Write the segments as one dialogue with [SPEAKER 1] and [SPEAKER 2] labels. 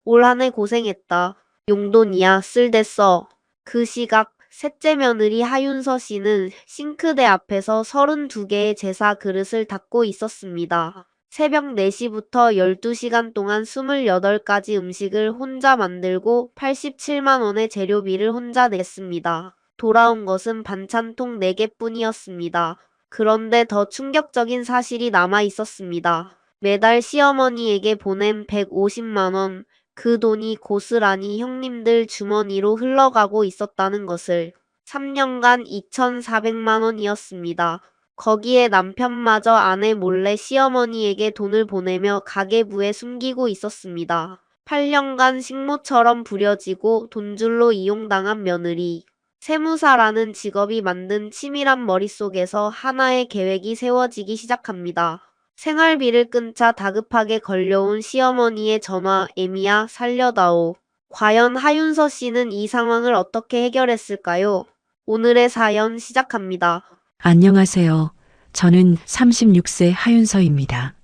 [SPEAKER 1] 올 한 해 고생했다. 용돈이야 쓸댔어. 그 시각 셋째 며느리 하윤서 씨는 싱크대 앞에서 32개의 제사 그릇을 닦고 있었습니다. 새벽 4시부터 12시간 동안 28가지 음식을 혼자 만들고 87만 원의 재료비를 혼자 냈습니다. 돌아온 것은 반찬통 4개뿐이었습니다. 그런데 더 충격적인 사실이 남아 있었습니다. 매달 시어머니에게 보낸 150만 원, 그 돈이 고스란히 형님들 주머니로 흘러가고 있었다는 것을. 3년간 2,400만 원이었습니다. 거기에 남편마저 아내 몰래 시어머니에게 돈을 보내며 가계부에 숨기고 있었습니다. 8년간 식모처럼 부려지고 돈줄로 이용당한 며느리. 세무사라는 직업이 만든 치밀한 머릿속에서 하나의 계획이 세워지기 시작합니다. 생활비를 끊자 다급하게 걸려온 시어머니의 전화, 애미야 살려다오. 과연 하윤서 씨는 이 상황을 어떻게 해결했을까요? 오늘의 사연 시작합니다.
[SPEAKER 2] 안녕하세요. 저는 36세 하윤서입니다.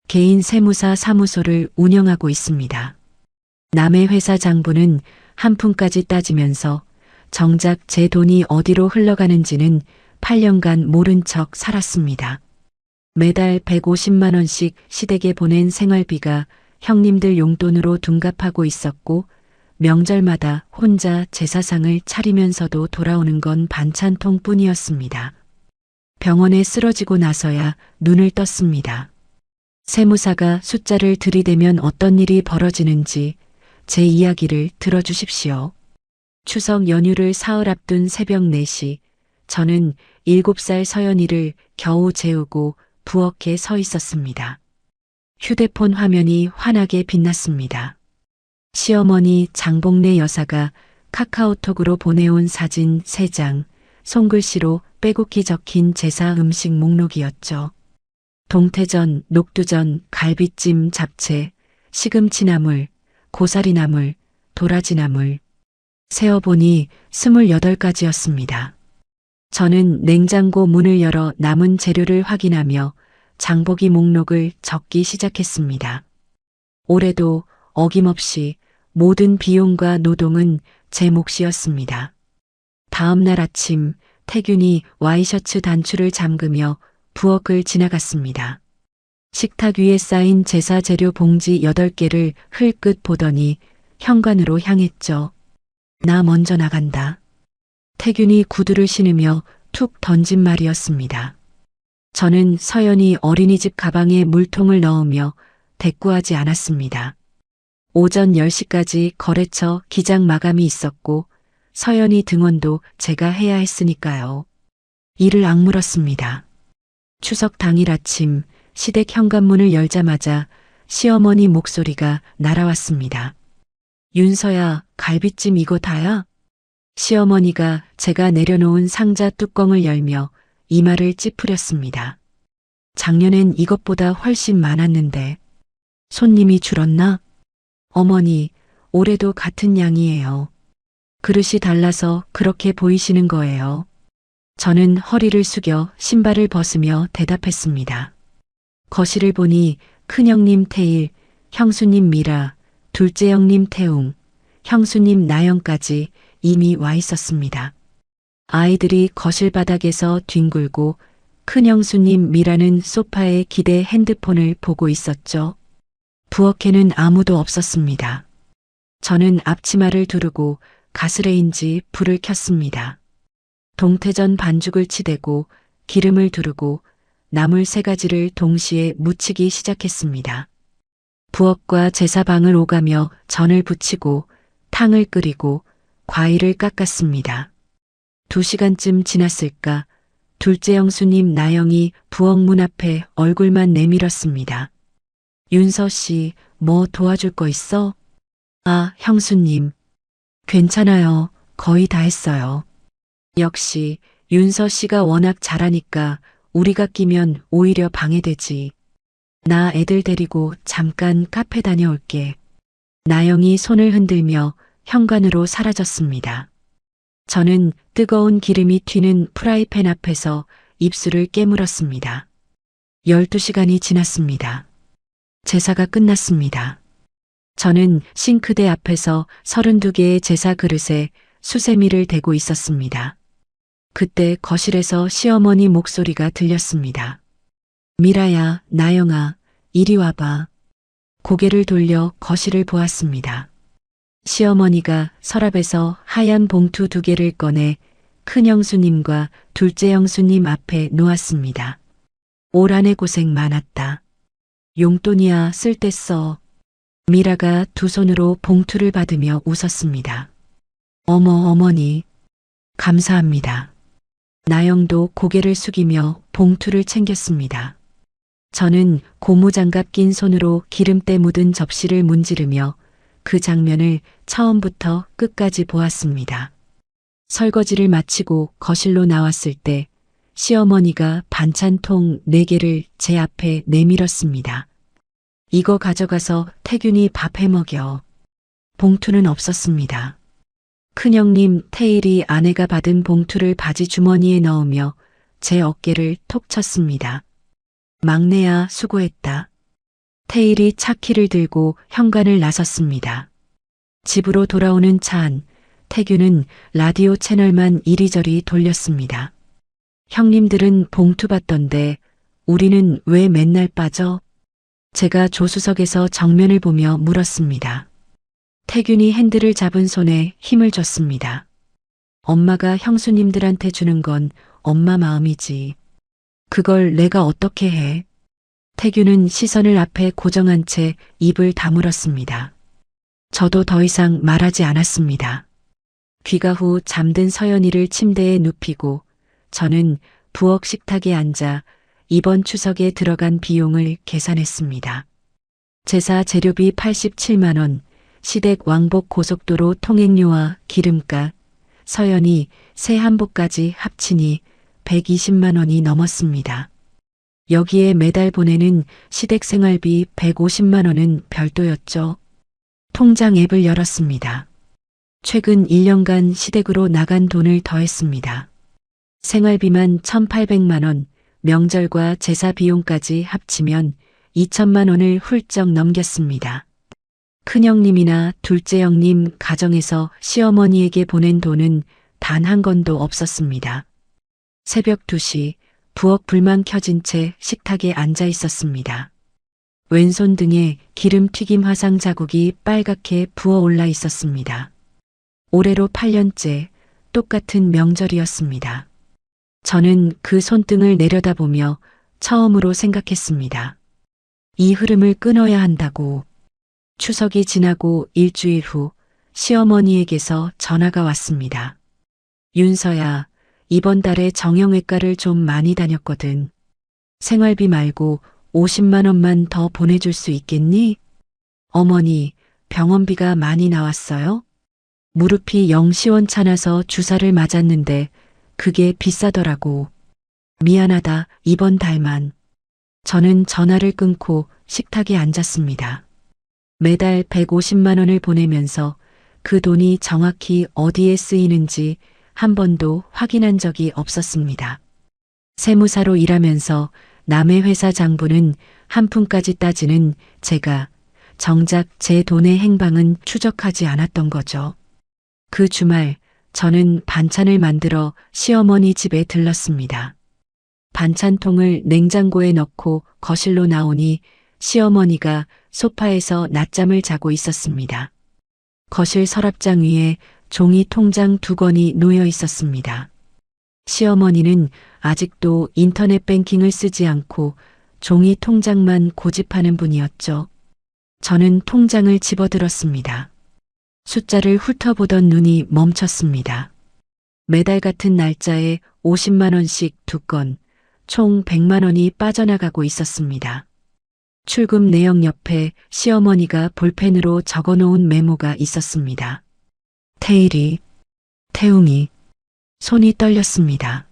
[SPEAKER 2] 개인 세무사 사무소를 운영하고 있습니다. 남의 회사 장부는 한 푼까지 따지면서 정작 제 돈이 어디로 흘러가는지는 8년간 모른 척 살았습니다. 매달 150만 원씩 시댁에 보낸 생활비가 형님들 용돈으로 둔갑하고 있었고 명절마다 혼자 제사상을 차리면서도 돌아오는 건 반찬통 뿐이었습니다. 병원에 쓰러지고 나서야 눈을 떴습니다. 세무사가 숫자를 들이대면 어떤 일이 벌어지는지 제 이야기를 들어주십시오. 추석 연휴를 사흘 앞둔 새벽 4시, 저는 7살 서연이를 겨우 재우고 부엌에 서 있었습니다. 휴대폰 화면이 환하게 빛났습니다. 시어머니 장복래 여사가 카카오톡으로 보내온 사진 3장, 손글씨로 빼곡히 적힌 제사 음식 목록이었죠. 동태전, 녹두전, 갈비찜, 잡채, 시금치나물, 고사리나물, 도라지나물. 세어보니 28가지였습니다. 저는 냉장고 문을 열어 남은 재료를 확인하며 장보기 목록을 적기 시작했습니다. 올해도 어김없이 모든 비용과 노동은 제 몫이었습니다. 다음 날 아침 태균이 와이셔츠 단추를 잠그며 부엌을 지나갔습니다. 식탁 위에 쌓인 제사 재료 봉지 8개를 흘끗 보더니 현관으로 향했죠. 나 먼저 나간다. 태균이 구두를 신으며 툭 던진 말이었습니다. 저는 서연이 어린이집 가방에 물통을 넣으며 대꾸하지 않았습니다. 오전 10시까지 거래처 기장 마감이 있었고 서연이 등원도 제가 해야 했으니까요. 이를 악물었습니다. 추석 당일 아침 시댁 현관문을 열자마자 시어머니 목소리가 날아왔습니다. 윤서야, 갈비찜 이거 다야? 시어머니가 제가 내려놓은 상자 뚜껑을 열며 이마를 찌푸렸습니다. 작년엔 이것보다 훨씬 많았는데 손님이 줄었나? 어머니, 올해도 같은 양이에요. 그릇이 달라서 그렇게 보이시는 거예요. 저는 허리를 숙여 신발을 벗으며 대답했습니다. 거실을 보니 큰형님 태일, 형수님 미라, 둘째 형님 태웅, 형수님 나영까지 이미 와 있었습니다. 아이들이 거실 바닥에서 뒹굴고 큰형수님 미라는 소파에 기대 핸드폰을 보고 있었죠. 부엌에는 아무도 없었습니다. 저는 앞치마를 두르고 가스레인지 불을 켰습니다. 동태전 반죽을 치대고 기름을 두르고 나물 3가지를 동시에 무치기 시작했습니다. 부엌과 제사방을 오가며 전을 부치고 탕을 끓이고 과일을 깎았습니다. 2시간쯤 지났을까 둘째 형수님 나영이 부엌 문 앞에 얼굴만 내밀었습니다. 윤서 씨, 뭐 도와줄 거 있어? 아, 형수님. 괜찮아요. 거의 다 했어요. 역시 윤서 씨가 워낙 잘하니까 우리가 끼면 오히려 방해되지. 나 애들 데리고 잠깐 카페 다녀올게. 나영이 손을 흔들며 현관으로 사라졌습니다. 저는 뜨거운 기름이 튀는 프라이팬 앞에서 입술을 깨물었습니다. 12시간이 지났습니다. 제사가 끝났습니다. 저는 싱크대 앞에서 32개의 제사 그릇에 수세미를 대고 있었습니다. 그때 거실에서 시어머니 목소리가 들렸습니다. 미라야, 나영아, 이리 와봐. 고개를 돌려 거실을 보았습니다. 시어머니가 서랍에서 하얀 봉투 2개를 꺼내 큰 형수님과 둘째 형수님 앞에 놓았습니다. 올 한해 고생 많았다. 용돈이야 쓸 때 써. 미라가 두 손으로 봉투를 받으며 웃었습니다. 어머 어머니, 감사합니다. 나영도 고개를 숙이며 봉투를 챙겼습니다. 저는 고무장갑 낀 손으로 기름때 묻은 접시를 문지르며 그 장면을 처음부터 끝까지 보았습니다. 설거지를 마치고 거실로 나왔을 때 시어머니가 반찬통 4개를 제 앞에 내밀었습니다. 이거 가져가서 태균이 밥 해먹여. 봉투는 없었습니다. 큰형님 태일이 아내가 받은 봉투를 바지 주머니에 넣으며 제 어깨를 톡 쳤습니다. 막내야 수고했다. 태일이 차키를 들고 현관을 나섰습니다. 집으로 돌아오는 차 안, 태균은 라디오 채널만 이리저리 돌렸습니다. 형님들은 봉투 받던데 우리는 왜 맨날 빠져? 제가 조수석에서 정면을 보며 물었습니다. 태균이 핸들을 잡은 손에 힘을 줬습니다. 엄마가 형수님들한테 주는 건 엄마 마음이지. 그걸 내가 어떻게 해? 태균은 시선을 앞에 고정한 채 입을 다물었습니다. 저도 더 이상 말하지 않았습니다. 귀가 후 잠든 서연이를 침대에 눕히고 저는 부엌 식탁에 앉아 이번 추석에 들어간 비용을 계산했습니다. 제사 재료비 87만 원, 시댁 왕복 고속도로 통행료와 기름값, 서연이 새 한복까지 합치니 120만 원이 넘었습니다. 여기에 매달 보내는 시댁 생활비 150만 원은 별도였죠. 통장 앱을 열었습니다. 최근 1년간 시댁으로 나간 돈을 더했습니다. 생활비만 1,800만 원, 명절과 제사 비용까지 합치면 2천만 원을 훌쩍 넘겼습니다. 큰형님이나 둘째 형님 가정에서 시어머니에게 보낸 돈은 단 한 건도 없었습니다. 새벽 2시 부엌 불만 켜진 채 식탁에 앉아 있었습니다. 왼손 등에 기름 튀김 화상 자국이 빨갛게 부어올라 있었습니다. 올해로 8년째 똑같은 명절이었습니다. 저는 그 손등을 내려다보며 처음으로 생각했습니다. 이 흐름을 끊어야 한다고. 추석이 지나고 일주일 후 시어머니에게서 전화가 왔습니다. 윤서야, 이번 달에 정형외과를 좀 많이 다녔거든. 생활비 말고 50만 원만 더 보내줄 수 있겠니? 어머니, 병원비가 많이 나왔어요? 무릎이 영 시원찮아서 주사를 맞았는데 그게 비싸더라고. 미안하다, 이번 달만. 저는 전화를 끊고 식탁에 앉았습니다. 매달 150만 원을 보내면서 그 돈이 정확히 어디에 쓰이는지 한 번도 확인한 적이 없었습니다. 세무사로 일하면서 남의 회사 장부는 한 푼까지 따지는 제가 정작 제 돈의 행방은 추적하지 않았던 거죠. 그 주말 저는 반찬을 만들어 시어머니 집에 들렀습니다. 반찬통을 냉장고에 넣고 거실로 나오니 시어머니가 소파에서 낮잠을 자고 있었습니다. 거실 서랍장 위에 종이 통장 2권이 놓여 있었습니다. 시어머니는 아직도 인터넷 뱅킹을 쓰지 않고 종이 통장만 고집하는 분이었죠. 저는 통장을 집어들었습니다. 숫자를 훑어보던 눈이 멈췄습니다. 매달 같은 날짜에 50만 원씩 2건, 총 100만 원이 빠져나가고 있었습니다. 출금 내역 옆에 시어머니가 볼펜으로 적어놓은 메모가 있었습니다. 태일이, 태웅이, 손이 떨렸습니다.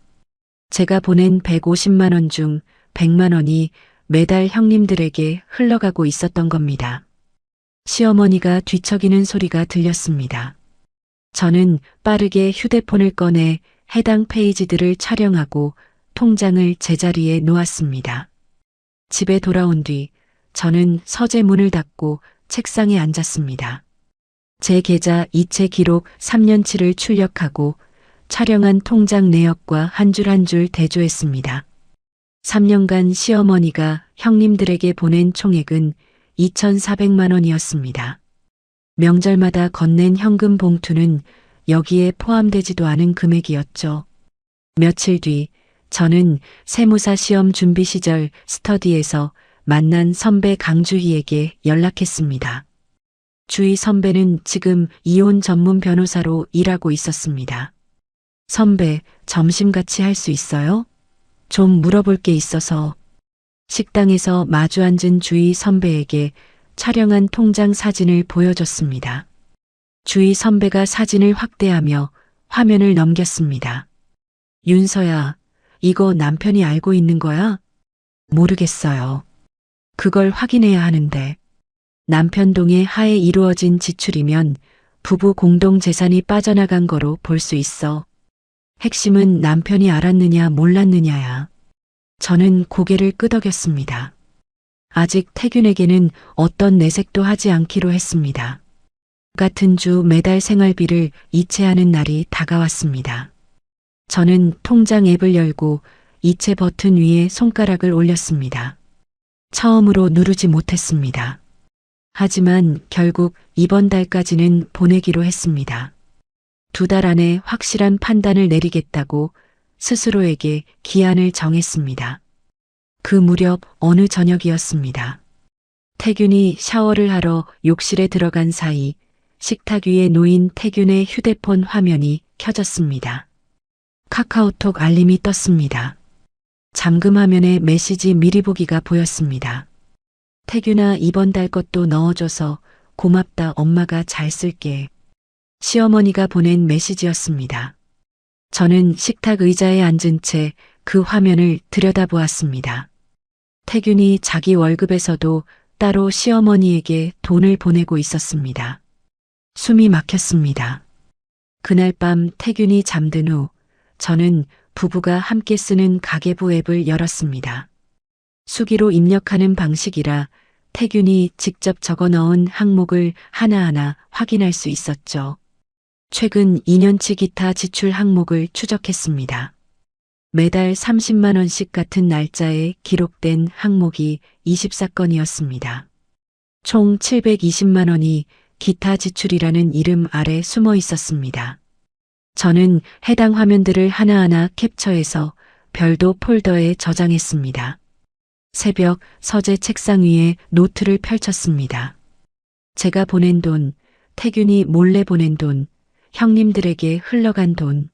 [SPEAKER 2] 제가 보낸 150만 원 중 100만 원이 매달 형님들에게 흘러가고 있었던 겁니다. 시어머니가 뒤척이는 소리가 들렸습니다. 저는 빠르게 휴대폰을 꺼내 해당 페이지들을 촬영하고 통장을 제자리에 놓았습니다. 집에 돌아온 뒤 저는 서재 문을 닫고 책상에 앉았습니다. 제 계좌 이체 기록 3년치를 출력하고 촬영한 통장 내역과 한 줄 한 줄 대조했습니다. 3년간 시어머니가 형님들에게 보낸 총액은 2,400만 원이었습니다. 명절마다 건넨 현금 봉투는 여기에 포함되지도 않은 금액이었죠. 며칠 뒤 저는 세무사 시험 준비 시절 스터디에서 만난 선배 강주희에게 연락했습니다. 주희 선배는 지금 이혼 전문 변호사로 일하고 있었습니다. 선배, 점심 같이 할 수 있어요? 좀 물어볼 게 있어서. 식당에서 마주 앉은 주희 선배에게 촬영한 통장 사진을 보여줬습니다. 주희 선배가 사진을 확대하며 화면을 넘겼습니다. 윤서야, 이거 남편이 알고 있는 거야? 모르겠어요. 그걸 확인해야 하는데. 남편 동의 하에 이루어진 지출이면 부부 공동 재산이 빠져나간 거로 볼 수 있어. 핵심은 남편이 알았느냐 몰랐느냐야. 저는 고개를 끄덕였습니다. 아직 태균에게는 어떤 내색도 하지 않기로 했습니다. 같은 주 매달 생활비를 이체하는 날이 다가왔습니다. 저는 통장 앱을 열고 이체 버튼 위에 손가락을 올렸습니다. 처음으로 누르지 못했습니다. 하지만 결국 이번 달까지는 보내기로 했습니다. 2달 안에 확실한 판단을 내리겠다고 스스로에게 기한을 정했습니다. 그 무렵 어느 저녁이었습니다. 태균이 샤워를 하러 욕실에 들어간 사이 식탁 위에 놓인 태균의 휴대폰 화면이 켜졌습니다. 카카오톡 알림이 떴습니다. 잠금 화면에 메시지 미리 보기가 보였습니다. 태균아, 이번 달 것도 넣어줘서 고맙다. 엄마가 잘 쓸게. 시어머니가 보낸 메시지였습니다. 저는 식탁 의자에 앉은 채 그 화면을 들여다보았습니다. 태균이 자기 월급에서도 따로 시어머니에게 돈을 보내고 있었습니다. 숨이 막혔습니다. 그날 밤 태균이 잠든 후 저는 부부가 함께 쓰는 가계부 앱을 열었습니다. 수기로 입력하는 방식이라 태균이 직접 적어 넣은 항목을 하나하나 확인할 수 있었죠. 최근 2년치 기타 지출 항목을 추적했습니다. 매달 30만 원씩 같은 날짜에 기록된 항목이 24건이었습니다. 총 720만 원이 기타 지출이라는 이름 아래 숨어 있었습니다. 저는 해당 화면들을 하나하나 캡처해서 별도 폴더에 저장했습니다. 새벽 서재 책상 위에 노트를 펼쳤습니다. 제가 보낸 돈, 태균이 몰래 보낸 돈, 형님들에게 흘러간 돈,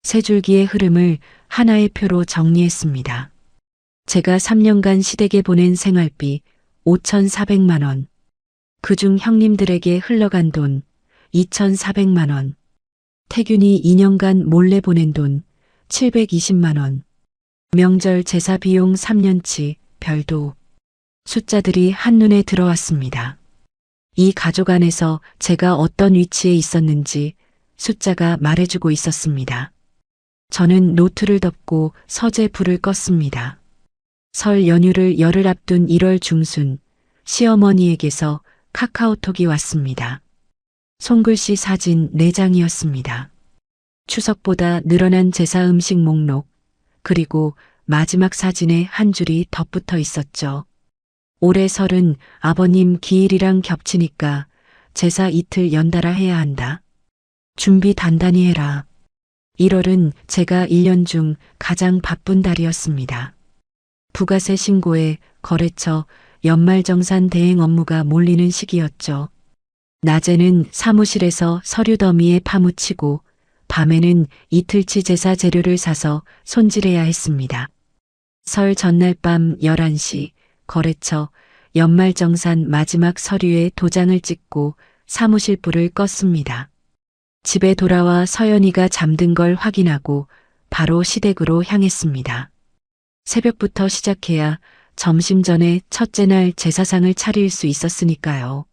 [SPEAKER 2] 세 줄기의 흐름을 하나의 표로 정리했습니다. 제가 3년간 시댁에 보낸 생활비 5,400만 원, 그중 형님들에게 흘러간 돈 2,400만 원, 태균이 2년간 몰래 보낸 돈 720만 원, 명절 제사 비용 3년치 별도. 숫자들이 한눈에 들어왔습니다. 이 가족 안에서 제가 어떤 위치에 있었는지 숫자가 말해주고 있었습니다. 저는 노트를 덮고 서재 불을 껐습니다. 설 연휴를 열흘 앞둔 1월 중순 시어머니에게서 카카오톡이 왔습니다. 손글씨 사진 4장이었습니다. 추석보다 늘어난 제사 음식 목록, 그리고 마지막 사진에 한 줄이 덧붙어 있었죠. 올해 설은 아버님 기일이랑 겹치니까 제사 이틀 연달아 해야 한다. 준비 단단히 해라. 1월은 제가 1년 중 가장 바쁜 달이었습니다. 부가세 신고에 거래처 연말정산 대행 업무가 몰리는 시기였죠. 낮에는 사무실에서 서류 더미에 파묻히고 밤에는 이틀치 제사 재료를 사서 손질해야 했습니다. 설 전날 밤 11시 거래처 연말정산 마지막 서류에 도장을 찍고 사무실 불을 껐습니다. 집에 돌아와 서연이가 잠든 걸 확인하고 바로 시댁으로 향했습니다. 새벽부터 시작해야 점심 전에 첫째 날 제사상을 차릴 수 있었으니까요.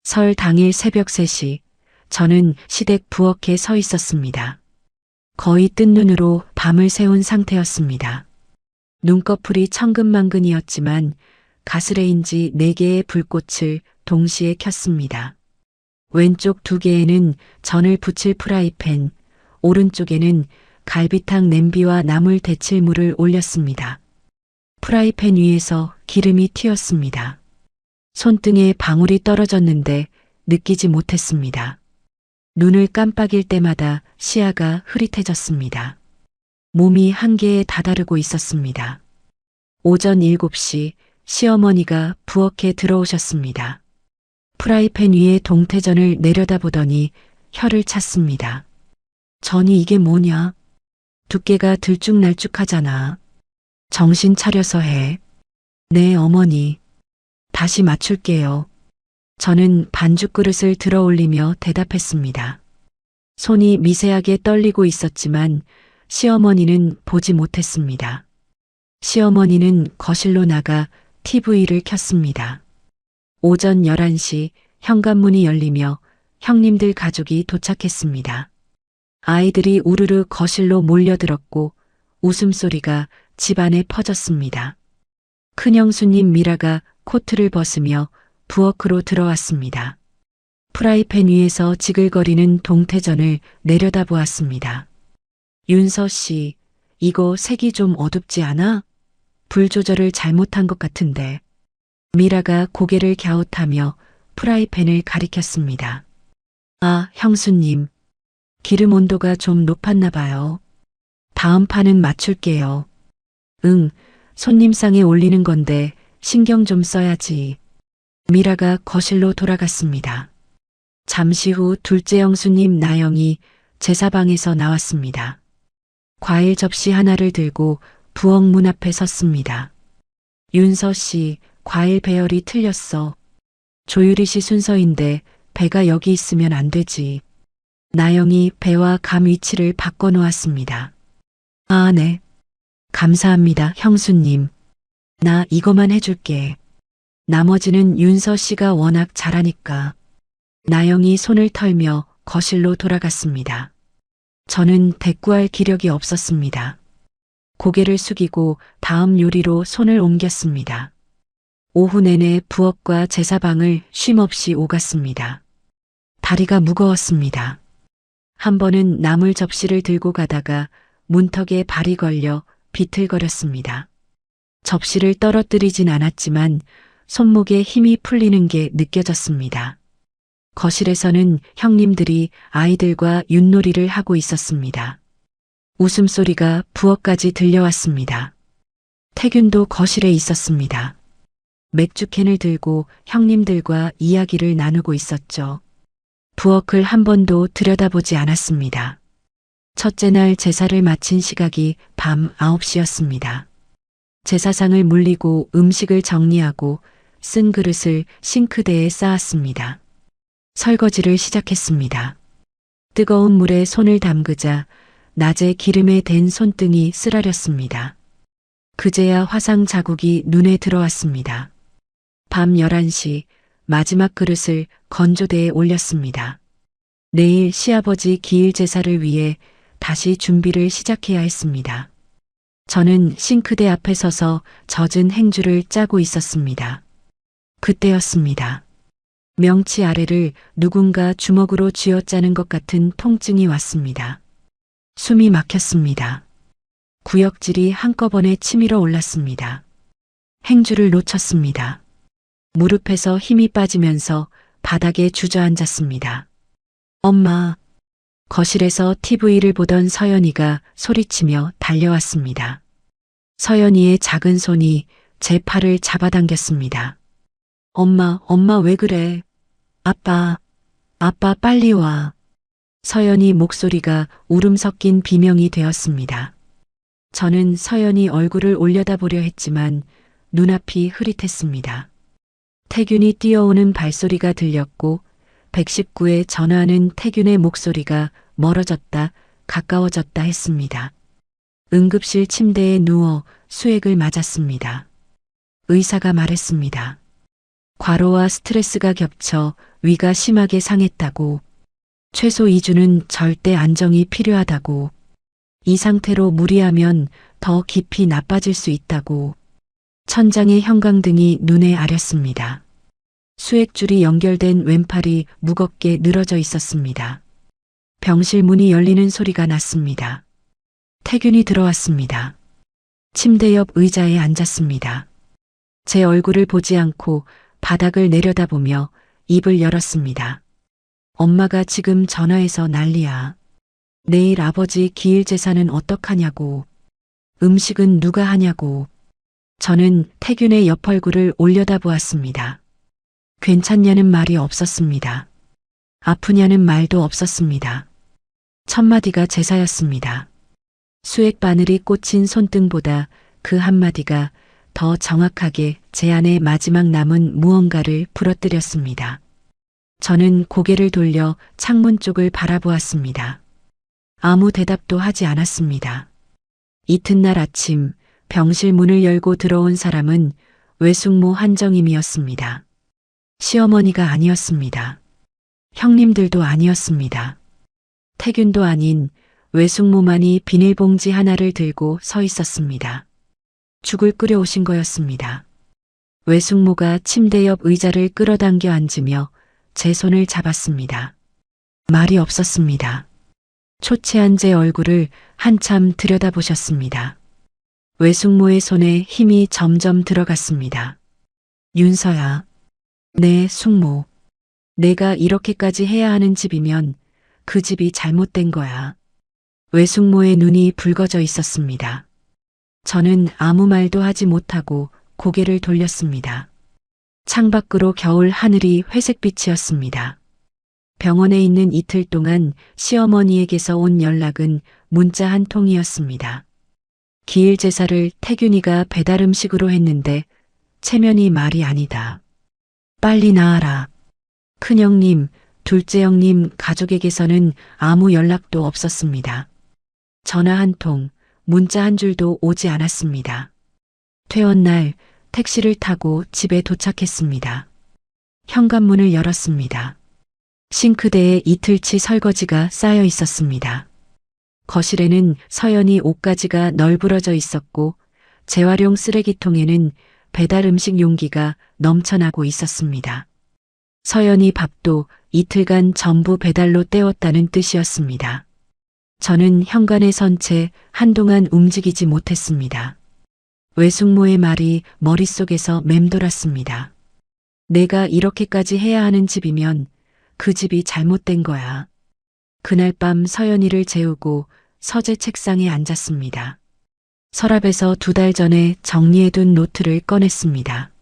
[SPEAKER 2] 설 당일 새벽 3시 저는 시댁 부엌에 서 있었습니다. 거의 뜬 눈으로 밤을 새운 상태였습니다. 눈꺼풀이 천근만근이었지만 가스레인지 4개의 불꽃을 동시에 켰습니다. 왼쪽 2개에는 전을 부칠 프라이팬, 오른쪽에는 갈비탕 냄비와 나물 데칠물을 올렸습니다. 프라이팬 위에서 기름이 튀었습니다. 손등에 방울이 떨어졌는데 느끼지 못했습니다. 눈을 깜빡일 때마다 시야가 흐릿해졌습니다. 몸이 한계에 다다르고 있었습니다. 오전 7시 시어머니가 부엌에 들어오셨습니다. 프라이팬 위에 동태전을 내려다보더니 혀를 찼습니다. 전이 이게 뭐냐? 두께가 들쭉날쭉하잖아. 정신 차려서 해. 네, 어머니. 다시 맞출게요. 저는 반죽 그릇을 들어 올리며 대답했습니다. 손이 미세하게 떨리고 있었지만 시어머니는 보지 못했습니다. 시어머니는 거실로 나가 TV를 켰습니다. 오전 11시 현관문이 열리며 형님들 가족이 도착했습니다. 아이들이 우르르 거실로 몰려들었고 웃음소리가 집안에 퍼졌습니다. 큰형수님 미라가 코트를 벗으며 부엌으로 들어왔습니다. 프라이팬 위에서 지글거리는 동태전을 내려다보았습니다. 윤서 씨, 이거 색이 좀 어둡지 않아? 불 조절을 잘못한 것 같은데. 미라가 고개를 갸웃하며 프라이팬을 가리켰습니다. 아, 형수님. 기름 온도가 좀 높았나 봐요. 다음 판은 맞출게요. 응, 손님상에 올리는 건데 신경 좀 써야지. 미라가 거실로 돌아갔습니다. 잠시 후 둘째 형수님 나영이 제사방에서 나왔습니다. 과일 접시 하나를 들고 부엌 문 앞에 섰습니다. 윤서 씨, 과일 배열이 틀렸어. 조유리 씨 순서인데 배가 여기 있으면 안 되지. 나영이 배와 감 위치를 바꿔 놓았습니다. 아, 네. 감사합니다, 형수님. 나 이거만 해줄게. 나머지는 윤서 씨가 워낙 잘하니까. 나영이 손을 털며 거실로 돌아갔습니다. 저는 대꾸할 기력이 없었습니다. 고개를 숙이고 다음 요리로 손을 옮겼습니다. 오후 내내 부엌과 제사방을 쉼없이 오갔습니다. 다리가 무거웠습니다. 한 번은 나물 접시를 들고 가다가 문턱에 발이 걸려 비틀거렸습니다. 접시를 떨어뜨리진 않았지만 손목에 힘이 풀리는 게 느껴졌습니다. 거실에서는 형님들이 아이들과 윷놀이를 하고 있었습니다. 웃음소리가 부엌까지 들려왔습니다. 태균도 거실에 있었습니다. 맥주캔을 들고 형님들과 이야기를 나누고 있었죠. 부엌을 한 번도 들여다보지 않았습니다. 첫째 날 제사를 마친 시각이 밤 9시였습니다. 제사상을 물리고 음식을 정리하고 쓴 그릇을 싱크대에 쌓았습니다. 설거지를 시작했습니다. 뜨거운 물에 손을 담그자 낮에 기름에 댄 손등이 쓰라렸습니다. 그제야 화상 자국이 눈에 들어왔습니다. 밤 11시 마지막 그릇을 건조대에 올렸습니다. 내일 시아버지 기일 제사를 위해 다시 준비를 시작해야 했습니다. 저는 싱크대 앞에 서서 젖은 행주를 짜고 있었습니다. 그때였습니다. 명치 아래를 누군가 주먹으로 쥐어짜는 것 같은 통증이 왔습니다. 숨이 막혔습니다. 구역질이 한꺼번에 치밀어 올랐습니다. 행주를 놓쳤습니다. 무릎에서 힘이 빠지면서 바닥에 주저앉았습니다. 엄마. 거실에서 TV를 보던 서연이가 소리치며 달려왔습니다. 서연이의 작은 손이 제 팔을 잡아당겼습니다. 엄마 왜 그래? 아빠 빨리 와. 서연이 목소리가 울음 섞인 비명이 되었습니다. 저는 서연이 얼굴을 올려다보려 했지만 눈앞이 흐릿했습니다. 태균이 뛰어오는 발소리가 들렸고 119에 전화하는 태균의 목소리가 멀어졌다 가까워졌다 했습니다. 응급실 침대에 누워 수액을 맞았습니다. 의사가 말했습니다. 과로와 스트레스가 겹쳐 위가 심하게 상했다고. 최소 2주는 절대 안정이 필요하다고. 이 상태로 무리하면 더 깊이 나빠질 수 있다고. 천장의 형광등이 눈에 아렸습니다. 수액줄이 연결된 왼팔이 무겁게 늘어져 있었습니다. 병실 문이 열리는 소리가 났습니다. 태균이 들어왔습니다. 침대 옆 의자에 앉았습니다. 제 얼굴을 보지 않고 바닥을 내려다보며 입을 열었습니다. 엄마가 지금 전화해서 난리야. 내일 아버지 기일 제사는 어떡하냐고. 음식은 누가 하냐고. 저는 태균의 옆 얼굴을 올려다보았습니다. 괜찮냐는 말이 없었습니다. 아프냐는 말도 없었습니다. 첫마디가 제사였습니다. 수액 바늘이 꽂힌 손등보다 그 한마디가 더 정확하게 제 안에 마지막 남은 무언가를 부러뜨렸습니다. 저는 고개를 돌려 창문 쪽을 바라보았습니다. 아무 대답도 하지 않았습니다. 이튿날 아침 병실 문을 열고 들어온 사람은 외숙모 한정임이었습니다. 시어머니가 아니었습니다. 형님들도 아니었습니다. 태균도 아닌 외숙모만이 비닐봉지 하나를 들고 서 있었습니다. 죽을 끓여오신 거였습니다. 외숙모가 침대 옆 의자를 끌어당겨 앉으며 제 손을 잡았습니다. 말이 없었습니다. 초췌한 제 얼굴을 한참 들여다보셨습니다. 외숙모의 손에 힘이 점점 들어갔습니다. 윤서야. 네, 숙모. 내가 이렇게까지 해야 하는 집이면 그 집이 잘못된 거야. 외숙모의 눈이 붉어져 있었습니다. 저는 아무 말도 하지 못하고 고개를 돌렸습니다. 창밖으로 겨울 하늘이 회색빛이었습니다. 병원에 있는 이틀 동안 시어머니에게서 온 연락은 문자 한 통이었습니다. 기일 제사를 태균이가 배달 음식으로 했는데 체면이 말이 아니다. 빨리 나아라. 큰형님, 둘째 형님 가족에게서는 아무 연락도 없었습니다. 전화 한 통, 문자 한 줄도 오지 않았습니다. 퇴원 날 택시를 타고 집에 도착했습니다. 현관문을 열었습니다. 싱크대에 이틀치 설거지가 쌓여 있었습니다. 거실에는 서연이 옷가지가 널브러져 있었고 재활용 쓰레기통에는 배달 음식 용기가 넘쳐나고 있었습니다. 서연이 밥도 이틀간 전부 배달로 때웠다는 뜻이었습니다. 저는 현관에 선 채 한동안 움직이지 못했습니다. 외숙모의 말이 머릿속에서 맴돌았습니다. 내가 이렇게까지 해야 하는 집이면 그 집이 잘못된 거야. 그날 밤 서연이를 재우고 서재 책상에 앉았습니다. 서랍에서 2달 전에 정리해둔 노트를 꺼냈습니다.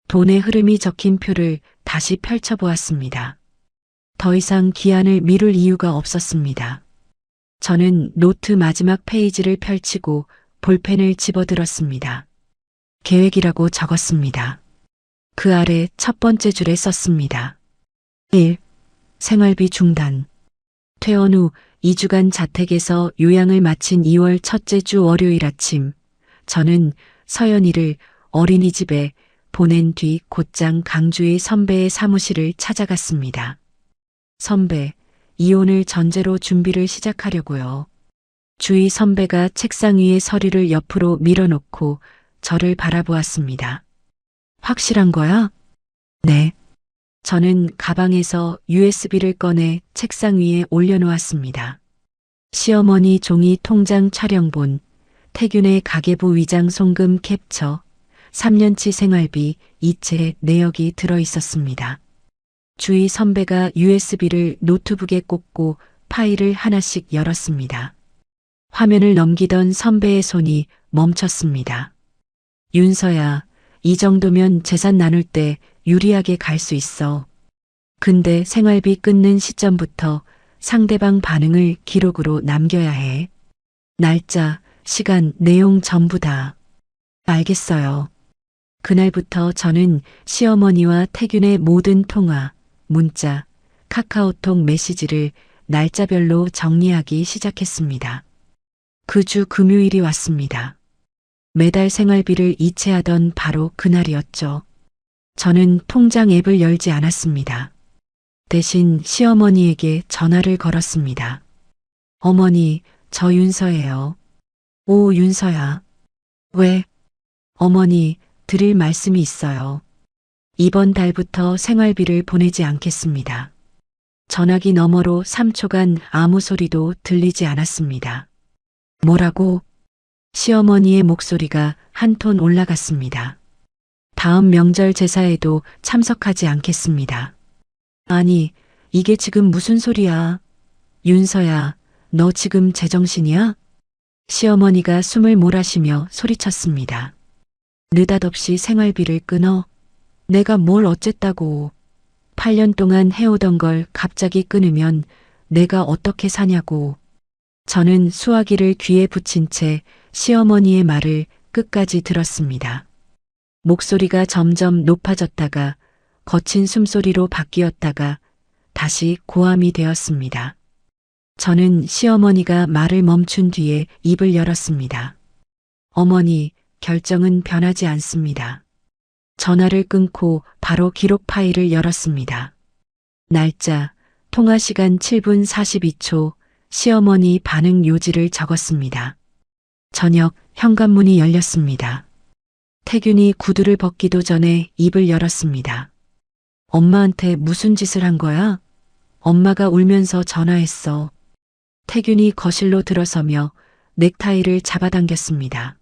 [SPEAKER 2] 돈의 흐름이 적힌 표를 다시 펼쳐보았습니다. 더 이상 기한을 미룰 이유가 없었습니다. 저는 노트 마지막 페이지를 펼치고 볼펜을 집어들었습니다. 계획이라고 적었습니다. 그 아래 첫 번째 줄에 썼습니다. 1. 생활비 중단. 퇴원 후 2주간 자택에서 요양을 마친 2월 첫째 주 월요일 아침, 저는 서연이를 어린이집에 보낸 뒤 곧장 강주의 선배의 사무실을 찾아갔습니다. 선배, 이혼을 전제로 준비를 시작하려고요. 주희 선배가 책상 위에 서류를 옆으로 밀어놓고 저를 바라보았습니다. 확실한 거야? 네. 저는 가방에서 USB를 꺼내 책상 위에 올려놓았습니다. 시어머니 종이 통장 촬영본, 태균의 가계부 위장 송금 캡처, 3년치 생활비, 이체 내역이 들어있었습니다. 주희 선배가 USB를 노트북에 꽂고 파일을 하나씩 열었습니다. 화면을 넘기던 선배의 손이 멈췄습니다. 윤서야, 이 정도면 재산 나눌 때 유리하게 갈 수 있어. 근데 생활비 끊는 시점부터 상대방 반응을 기록으로 남겨야 해. 날짜, 시간, 내용 전부 다. 알겠어요. 그날부터 저는 시어머니와 태균의 모든 통화, 문자, 카카오톡 메시지를 날짜별로 정리하기 시작했습니다. 그 주 금요일이 왔습니다. 매달 생활비를 이체하던 바로 그날이었죠. 저는 통장 앱을 열지 않았습니다. 대신 시어머니에게 전화를 걸었습니다. 어머니, 저 윤서예요. 오, 윤서야. 왜? 어머니, 드릴 말씀이 있어요. 이번 달부터 생활비를 보내지 않겠습니다. 전화기 너머로 3초간 아무 소리도 들리지 않았습니다. 뭐라고? 시어머니의 목소리가 한 톤 올라갔습니다. 다음 명절 제사에도 참석하지 않겠습니다. 아니, 이게 지금 무슨 소리야? 윤서야, 너 지금 제정신이야? 시어머니가 숨을 몰아쉬며 소리쳤습니다. 느닷없이 생활비를 끊어? 내가 뭘 어쨌다고. 8년 동안 해오던 걸 갑자기 끊으면 내가 어떻게 사냐고. 저는 수화기를 귀에 붙인 채 시어머니의 말을 끝까지 들었습니다. 목소리가 점점 높아졌다가 거친 숨소리로 바뀌었다가 다시 고함이 되었습니다. 저는 시어머니가 말을 멈춘 뒤에 입을 열었습니다. 어머니, 결정은 변하지 않습니다. 전화를 끊고 바로 기록 파일을 열었습니다. 날짜, 통화 시간 7분 42초, 시어머니 반응 요지를 적었습니다. 저녁, 현관문이 열렸습니다. 태균이 구두를 벗기도 전에 입을 열었습니다. 엄마한테 무슨 짓을 한 거야? 엄마가 울면서 전화했어. 태균이 거실로 들어서며 넥타이를 잡아당겼습니다.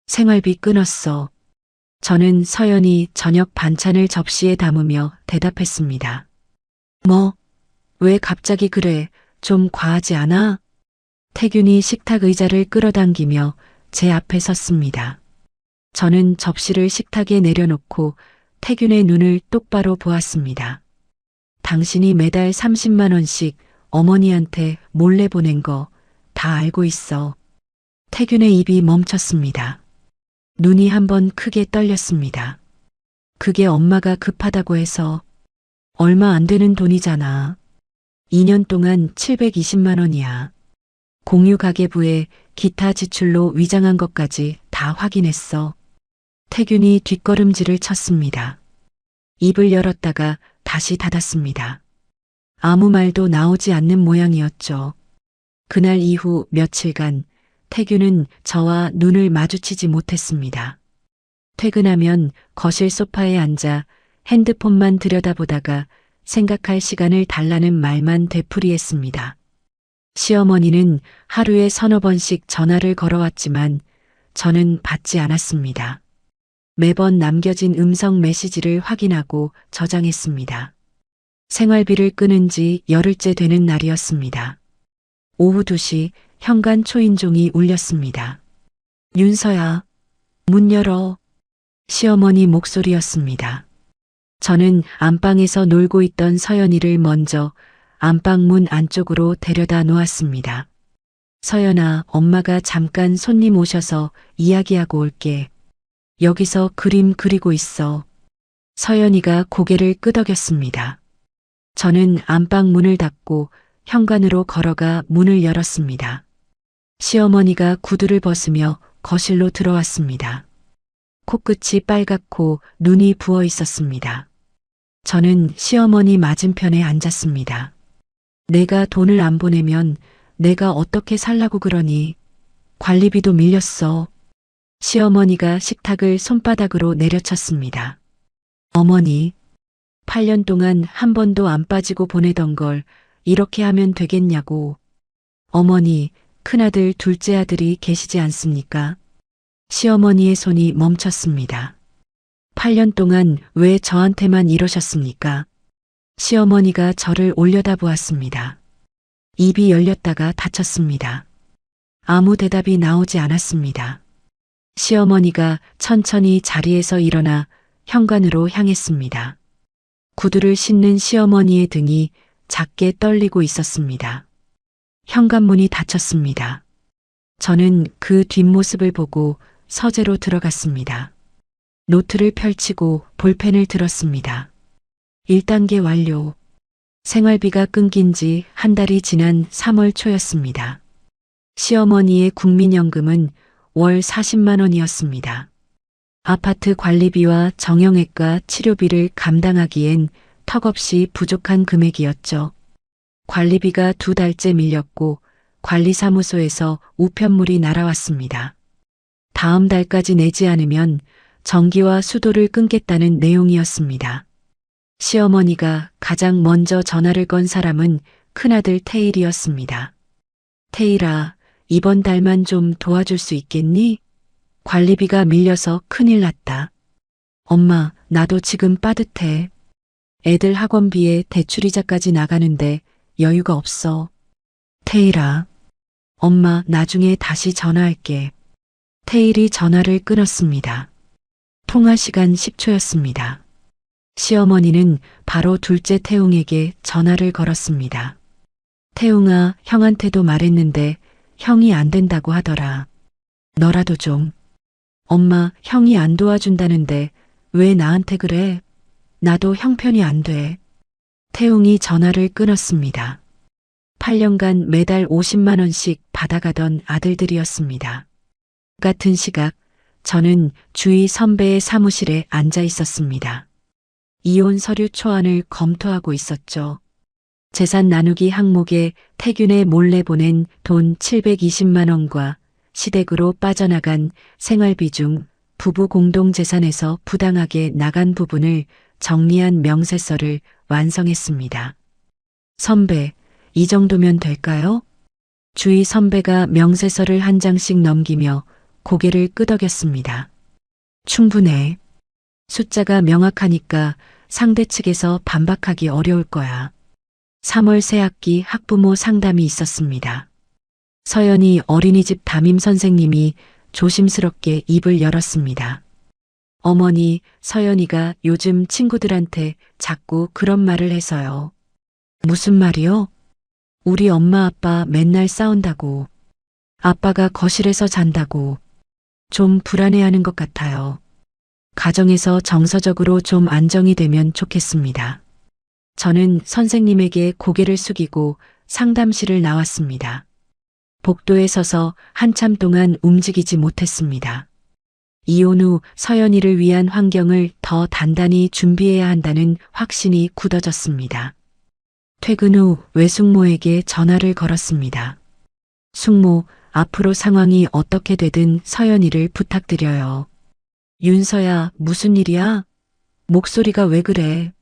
[SPEAKER 2] 생활비 끊었어. 저는 서연이 저녁 반찬을 접시에 담으며 대답했습니다. 뭐? 왜 갑자기 그래? 좀 과하지 않아? 태균이 식탁 의자를 끌어당기며 제 앞에 섰습니다. 저는 접시를 식탁에 내려놓고 태균의 눈을 똑바로 보았습니다. 당신이 매달 30만 원씩 어머니한테 몰래 보낸 거 다 알고 있어. 태균의 입이 멈췄습니다. 눈이 한번 크게 떨렸습니다. 그게 엄마가 급하다고 해서. 얼마 안 되는 돈이잖아. 2년 동안 720만 원이야. 공유 가계부에 기타 지출로 위장한 것까지 다 확인했어. 태균이 뒷걸음질을 쳤습니다. 입을 열었다가 다시 닫았습니다. 아무 말도 나오지 않는 모양이었죠. 그날 이후 며칠간 태균은 저와 눈을 마주치지 못했습니다. 퇴근하면 거실 소파에 앉아 핸드폰만 들여다보다가 생각할 시간을 달라는 말만 되풀이했습니다. 시어머니는 하루에 서너 번씩 전화를 걸어왔지만 저는 받지 않았습니다. 매번 남겨진 음성 메시지를 확인하고 저장했습니다. 생활비를 끊은 지 열흘째 되는 날이었습니다. 오후 2시 현관 초인종이 울렸습니다. 윤서야, 문 열어. 시어머니 목소리였습니다. 저는 안방에서 놀고 있던 서연이를 먼저 안방문 안쪽으로 데려다 놓았습니다. 서연아, 엄마가 잠깐 손님 오셔서 이야기하고 올게. 여기서 그림 그리고 있어. 서연이가 고개를 끄덕였습니다. 저는 안방 문을 닫고 현관으로 걸어가 문을 열었습니다. 시어머니가 구두를 벗으며 거실로 들어왔습니다. 코끝이 빨갛고 눈이 부어 있었습니다. 저는 시어머니 맞은편에 앉았습니다. 내가 돈을 안 보내면 내가 어떻게 살라고 그러니? 관리비도 밀렸어. 시어머니가 식탁을 손바닥으로 내려쳤습니다. 어머니, 8년 동안 한 번도 안 빠지고 보내던 걸 이렇게 하면 되겠냐고. 어머니, 큰아들, 둘째 아들이 계시지 않습니까? 시어머니의 손이 멈췄습니다. 8년 동안 왜 저한테만 이러셨습니까? 시어머니가 저를 올려다보았습니다. 입이 열렸다가 닫혔습니다. 아무 대답이 나오지 않았습니다. 시어머니가 천천히 자리에서 일어나 현관으로 향했습니다. 구두를 신는 시어머니의 등이 작게 떨리고 있었습니다. 현관문이 닫혔습니다. 저는 그 뒷모습을 보고 서재로 들어갔습니다. 노트를 펼치고 볼펜을 들었습니다. 1단계 완료. 생활비가 끊긴 지 한 달이 지난 3월 초였습니다. 시어머니의 국민연금은 월 40만 원이었습니다. 아파트 관리비와 정형외과 치료비를 감당하기엔 턱없이 부족한 금액이었죠. 관리비가 2달째 밀렸고 관리사무소에서 우편물이 날아왔습니다. 다음 달까지 내지 않으면 전기와 수도를 끊겠다는 내용이었습니다. 시어머니가 가장 먼저 전화를 건 사람은 큰아들 태일이었습니다. 태일아, 이번 달만 좀 도와줄 수 있겠니? 관리비가 밀려서 큰일 났다. 엄마, 나도 지금 빠듯해. 애들 학원비에 대출이자까지 나가는데 여유가 없어. 태일아, 엄마 나중에 다시 전화할게. 태일이 전화를 끊었습니다. 통화 시간 10초였습니다. 시어머니는 바로 둘째 태웅에게 전화를 걸었습니다. 태웅아, 형한테도 말했는데 형이 안 된다고 하더라. 너라도 좀. 엄마, 형이 안 도와준다는데 왜 나한테 그래? 나도 형편이 안 돼. 태웅이 전화를 끊었습니다. 8년간 매달 50만 원씩 받아가던 아들들이었습니다. 같은 시각 저는 주위 선배의 사무실에 앉아 있었습니다. 이혼 서류 초안을 검토하고 있었죠. 재산 나누기 항목에 태균에 몰래 보낸 돈 720만 원과 시댁으로 빠져나간 생활비 중 부부 공동재산에서 부당하게 나간 부분을 정리한 명세서를 완성했습니다. 선배, 이 정도면 될까요? 주위 선배가 명세서를 한 장씩 넘기며 고개를 끄덕였습니다. 충분해. 숫자가 명확하니까 상대 측에서 반박하기 어려울 거야. 3월 새학기 학부모 상담이 있었습니다. 서연이 어린이집 담임 선생님이 조심스럽게 입을 열었습니다. 어머니, 서연이가 요즘 친구들한테 자꾸 그런 말을 해서요. 무슨 말이요? 우리 엄마 아빠 맨날 싸운다고. 아빠가 거실에서 잔다고. 좀 불안해하는 것 같아요. 가정에서 정서적으로 좀 안정이 되면 좋겠습니다. 저는 선생님에게 고개를 숙이고 상담실을 나왔습니다. 복도에 서서 한참 동안 움직이지 못했습니다. 이혼 후 서연이를 위한 환경을 더 단단히 준비해야 한다는 확신이 굳어졌습니다. 퇴근 후 외숙모에게 전화를 걸었습니다. 숙모, 앞으로 상황이 어떻게 되든 서연이를 부탁드려요. 윤서야, 무슨 일이야? 목소리가 왜 그래?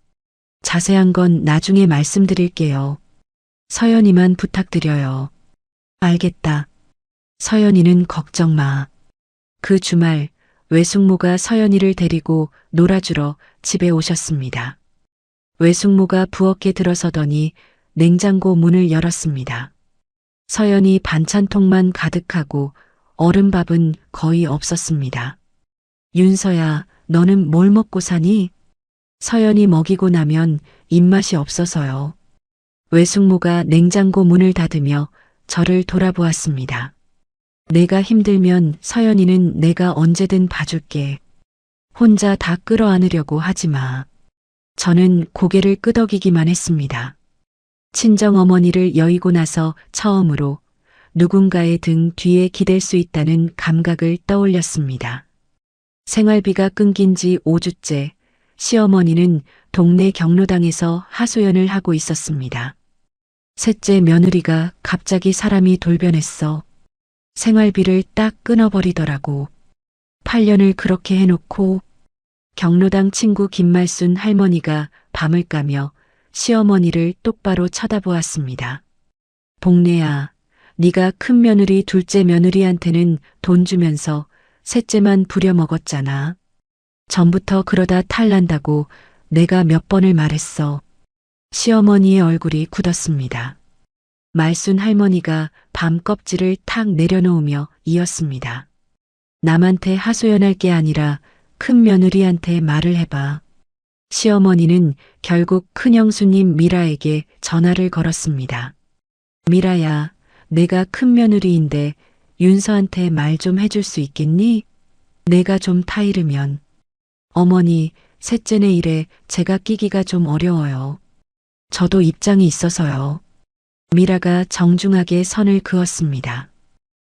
[SPEAKER 2] 자세한 건 나중에 말씀드릴게요. 서연이만 부탁드려요. 알겠다. 서연이는 걱정 마. 그 주말 외숙모가 서연이를 데리고 놀아주러 집에 오셨습니다. 외숙모가 부엌에 들어서더니 냉장고 문을 열었습니다. 서연이 반찬통만 가득하고 얼음밥은 거의 없었습니다. 윤서야, 너는 뭘 먹고 사니? 서연이 먹이고 나면 입맛이 없어서요. 외숙모가 냉장고 문을 닫으며 저를 돌아보았습니다. 내가 힘들면 서연이는 내가 언제든 봐줄게. 혼자 다 끌어안으려고 하지 마. 저는 고개를 끄덕이기만 했습니다. 친정어머니를 여의고 나서 처음으로 누군가의 등 뒤에 기댈 수 있다는 감각을 떠올렸습니다. 생활비가 끊긴 지 5주째 시어머니는 동네 경로당에서 하소연을 하고 있었습니다. 셋째 며느리가 갑자기 사람이 돌변했어. 생활비를 딱 끊어버리더라고. 8년을 그렇게 해놓고 경로당 친구 김말순 할머니가 밤을 까며 시어머니를 똑바로 쳐다보았습니다. 복래야, 네가 큰 며느리 둘째 며느리한테는 돈 주면서 셋째만 부려먹었잖아. 전부터 그러다 탈난다고 내가 몇 번을 말했어. 시어머니의 얼굴이 굳었습니다. 말순 할머니가 밤 껍질을 탁 내려놓으며 이었습니다. 남한테 하소연할 게 아니라 큰 며느리한테 말을 해봐. 시어머니는 결국 큰형수님 미라에게 전화를 걸었습니다. 미라야, 내가 큰 며느리인데 윤서한테 말 좀 해줄 수 있겠니? 내가 좀 타이르면. 어머니, 셋째네 일에 제가 끼기가 좀 어려워요. 저도 입장이 있어서요. 미라가 정중하게 선을 그었습니다.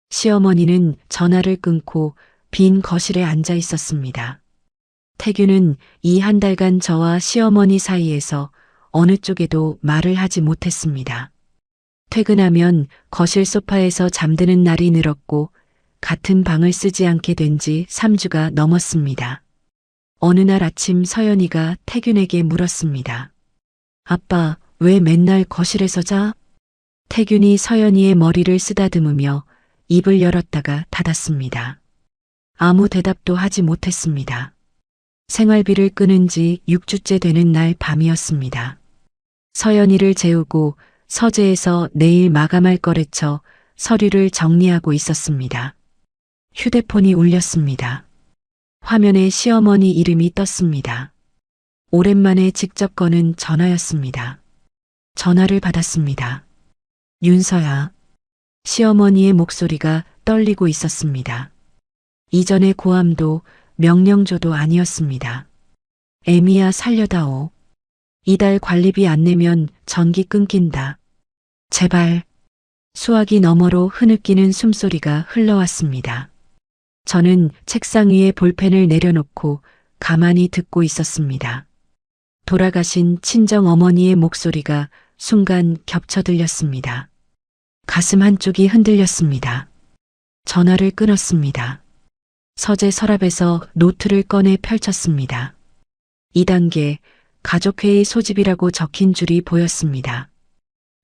[SPEAKER 2] 시어머니는 전화를 끊고 빈 거실에 앉아 있었습니다. 태규는 이 한 달간 저와 시어머니 사이에서 어느 쪽에도 말을 하지 못했습니다. 퇴근하면 거실 소파에서 잠드는 날이 늘었고 같은 방을 쓰지 않게 된 지 3주가 넘었습니다. 어느 날 아침 서연이가 태균에게 물었습니다. 아빠, 왜 맨날 거실에서 자? 태균이 서연이의 머리를 쓰다듬으며 입을 열었다가 닫았습니다. 아무 대답도 하지 못했습니다. 생활비를 끊은 지 6주째 되는 날 밤이었습니다. 서연이를 재우고 서재에서 내일 마감할 거래처 서류를 정리하고 있었습니다. 휴대폰이 울렸습니다. 화면에 시어머니 이름이 떴습니다. 오랜만에 직접 거는 전화였습니다. 전화를 받았습니다. 윤서야. 시어머니의 목소리가 떨리고 있었습니다. 이전의 고함도 명령조도 아니었습니다. 애미야 살려다오. 이달 관리비 안 내면 전기 끊긴다. 제발. 수화기 너머로 흐느끼는 숨소리가 흘러왔습니다. 저는 책상 위에 볼펜을 내려놓고 가만히 듣고 있었습니다. 돌아가신 친정 어머니의 목소리가 순간 겹쳐 들렸습니다. 가슴 한쪽이 흔들렸습니다. 전화를 끊었습니다. 서재 서랍에서 노트를 꺼내 펼쳤습니다. 2단계 가족회의 소집이라고 적힌 줄이 보였습니다.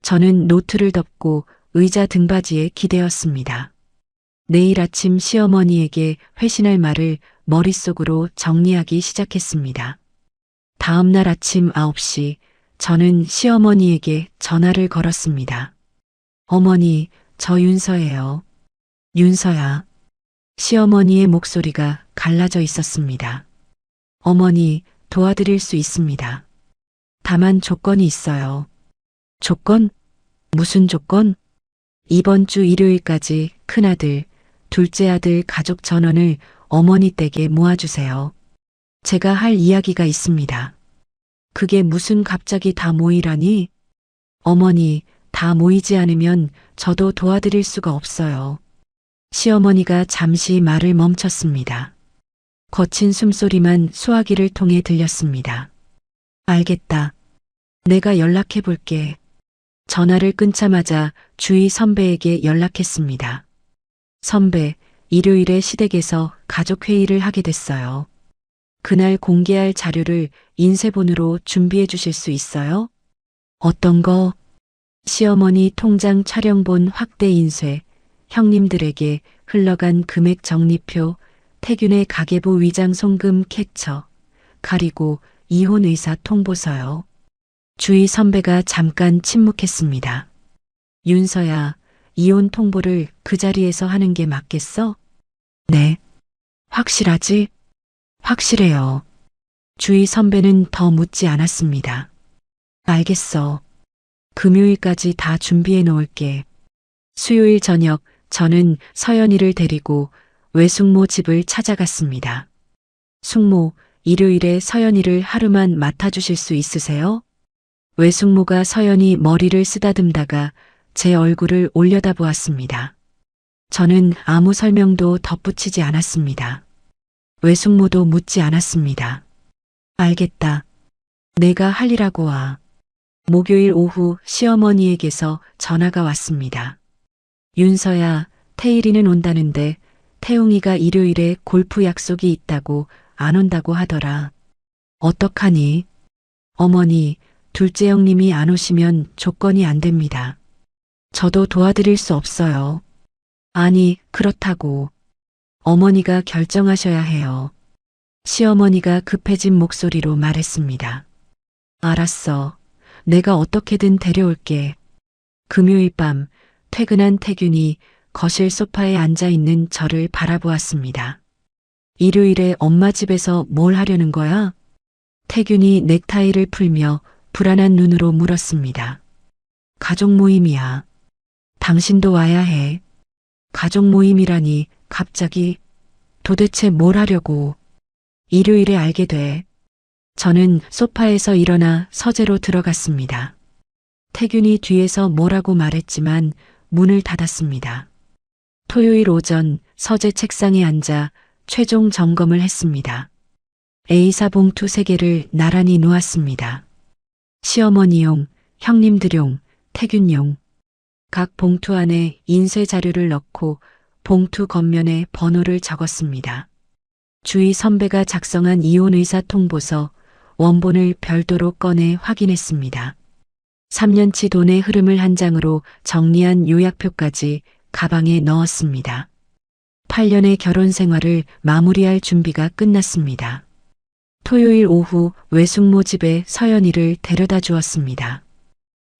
[SPEAKER 2] 저는 노트를 덮고 의자 등받이에 기대었습니다. 내일 아침 시어머니에게 회신할 말을 머릿속으로 정리하기 시작했습니다. 다음 날 아침 9시 저는 시어머니에게 전화를 걸었습니다. 어머니, 저 윤서예요. 윤서야. 시어머니의 목소리가 갈라져 있었습니다. 어머니, 도와드릴 수 있습니다. 다만 조건이 있어요. 조건? 무슨 조건? 이번 주 일요일까지 큰아들, 둘째 아들 가족 전원을 어머니 댁에 모아주세요. 제가 할 이야기가 있습니다. 그게 무슨 갑자기 다 모이라니? 어머니, 다 모이지 않으면 저도 도와드릴 수가 없어요. 시어머니가 잠시 말을 멈췄습니다. 거친 숨소리만 수화기를 통해 들렸습니다. 알겠다. 내가 연락해 볼게. 전화를 끊자마자 주위 선배에게 연락했습니다. 선배, 일요일에 시댁에서 가족회의를 하게 됐어요. 그날 공개할 자료를 인쇄본으로 준비해 주실 수 있어요? 어떤 거? 시어머니 통장 촬영본 확대 인쇄, 형님들에게 흘러간 금액 정리표, 태균의 가계부 위장 송금 캡처, 가리고 이혼 의사 통보서요. 주위 선배가 잠깐 침묵했습니다. 윤서야, 이혼 통보를 그 자리에서 하는 게 맞겠어? 네. 확실하지? 확실해요. 주위 선배는 더 묻지 않았습니다. 알겠어. 금요일까지 다 준비해 놓을게. 수요일 저녁 저는 서연이를 데리고 외숙모 집을 찾아갔습니다. 숙모, 일요일에 서연이를 하루만 맡아주실 수 있으세요? 외숙모가 서연이 머리를 쓰다듬다가 제 얼굴을 올려다보았습니다. 저는 아무 설명도 덧붙이지 않았습니다. 외숙모도 묻지 않았습니다. 알겠다. 내가 할 일하고 와. 목요일 오후 시어머니에게서 전화가 왔습니다. 윤서야, 태일이는 온다는데 태웅이가 일요일에 골프 약속이 있다고 안 온다고 하더라. 어떡하니? 어머니, 둘째 형님이 안 오시면 조건이 안 됩니다. 저도 도와드릴 수 없어요. 아니, 그렇다고. 어머니가 결정하셔야 해요. 시어머니가 급해진 목소리로 말했습니다. 알았어. 내가 어떻게든 데려올게. 금요일 밤 퇴근한 태균이 거실 소파에 앉아 있는 저를 바라보았습니다. 일요일에 엄마 집에서 뭘 하려는 거야? 태균이 넥타이를 풀며 불안한 눈으로 물었습니다. 가족 모임이야. 당신도 와야 해. 가족 모임이라니 갑자기 도대체 뭘 하려고. 일요일에 알게 돼. 저는 소파에서 일어나 서재로 들어갔습니다. 태균이 뒤에서 뭐라고 말했지만 문을 닫았습니다. 토요일 오전 서재 책상에 앉아 최종 점검을 했습니다. A사 봉투 3개를 나란히 놓았습니다. 시어머니용, 형님들용, 태균용. 각 봉투 안에 인쇄 자료를 넣고 봉투 겉면에 번호를 적었습니다. 주위 선배가 작성한 이혼 의사 통보서 원본을 별도로 꺼내 확인했습니다. 3년치 돈의 흐름을 한 장으로 정리한 요약표까지 가방에 넣었습니다. 8년의 결혼 생활을 마무리할 준비가 끝났습니다. 토요일 오후 외숙모 집에 서연이를 데려다 주었습니다.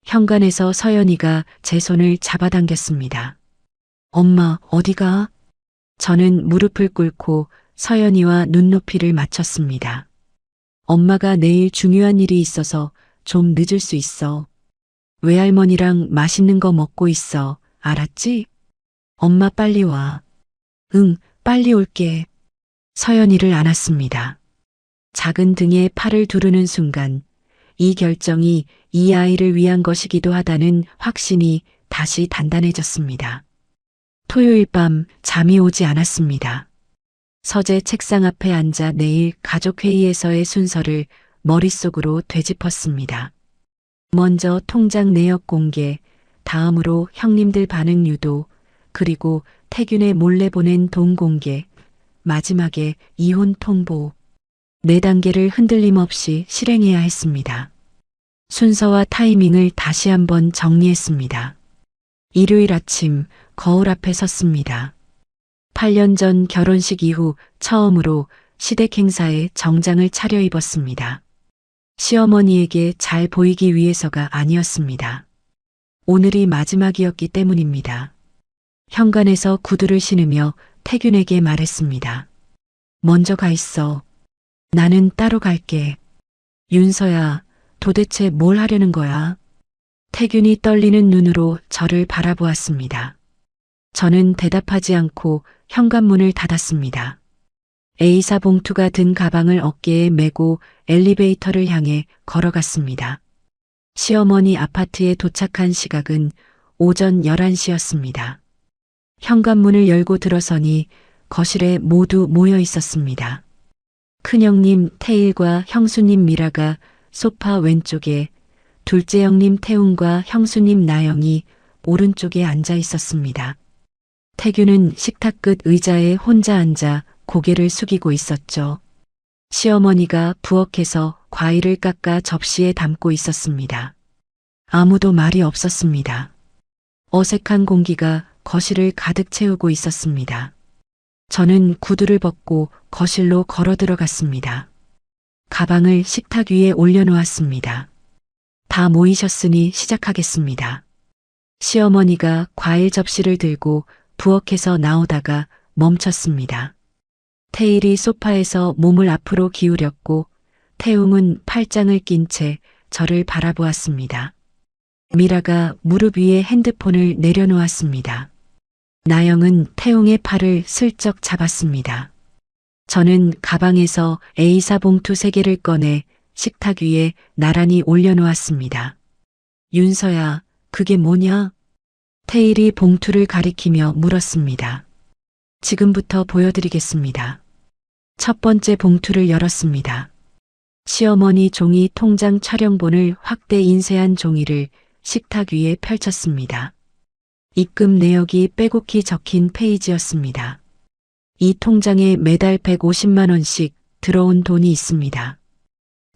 [SPEAKER 2] 현관에서 서연이가 제 손을 잡아당겼습니다. 엄마, 어디가? 저는 무릎을 꿇고 서연이와 눈높이를 맞췄습니다. 엄마가 내일 중요한 일이 있어서 좀 늦을 수 있어. 외할머니랑 맛있는 거 먹고 있어. 알았지? 엄마 빨리 와. 응, 빨리 올게. 서연이를 안았습니다. 작은 등에 팔을 두르는 순간 이 결정이 이 아이를 위한 것이기도 하다는 확신이 다시 단단해졌습니다. 토요일 밤 잠이 오지 않았습니다. 서재 책상 앞에 앉아 내일 가족회의에서의 순서를 머릿속으로 되짚었습니다. 먼저 통장 내역 공개, 다음으로 형님들 반응 유도, 그리고 태균의 몰래 보낸 돈 공개, 마지막에 이혼 통보. 4단계를 흔들림 없이 실행해야 했습니다. 순서와 타이밍을 다시 한번 정리했습니다. 일요일 아침 거울 앞에 섰습니다. 8년 전 결혼식 이후 처음으로 시댁 행사에 정장을 차려입었습니다. 시어머니에게 잘 보이기 위해서가 아니었습니다. 오늘이 마지막이었기 때문입니다. 현관에서 구두를 신으며 태균에게 말했습니다. 먼저 가 있어. 나는 따로 갈게. 윤서야, 도대체 뭘 하려는 거야? 태균이 떨리는 눈으로 저를 바라보았습니다. 저는 대답하지 않고 현관문을 닫았습니다. A사 봉투가 든 가방을 어깨에 메고 엘리베이터를 향해 걸어갔습니다. 시어머니 아파트에 도착한 시각은 오전 11시였습니다. 현관문을 열고 들어서니 거실에 모두 모여 있었습니다. 큰형님 태일과 형수님 미라가 소파 왼쪽에, 둘째 형님 태웅과 형수님 나영이 오른쪽에 앉아 있었습니다. 태균은 식탁 끝 의자에 혼자 앉아 고개를 숙이고 있었죠. 시어머니가 부엌에서 과일을 깎아 접시에 담고 있었습니다. 아무도 말이 없었습니다. 어색한 공기가 거실을 가득 채우고 있었습니다. 저는 구두를 벗고 거실로 걸어 들어갔습니다. 가방을 식탁 위에 올려놓았습니다. 다 모이셨으니 시작하겠습니다. 시어머니가 과일 접시를 들고 부엌에서 나오다가 멈췄습니다. 태일이 소파에서 몸을 앞으로 기울였고 태웅은 팔짱을 낀 채 저를 바라보았습니다. 미라가 무릎 위에 핸드폰을 내려놓았습니다. 나영은 태웅의 팔을 슬쩍 잡았습니다. 저는 가방에서 A사 봉투 3개를 꺼내 식탁 위에 나란히 올려놓았습니다. 윤서야, 그게 뭐냐? 태일이 봉투를 가리키며 물었습니다. 지금부터 보여드리겠습니다. 첫 번째 봉투를 열었습니다. 시어머니 종이 통장 촬영본을 확대 인쇄한 종이를 식탁 위에 펼쳤습니다. 입금 내역이 빼곡히 적힌 페이지였습니다. 이 통장에 매달 150만 원씩 들어온 돈이 있습니다.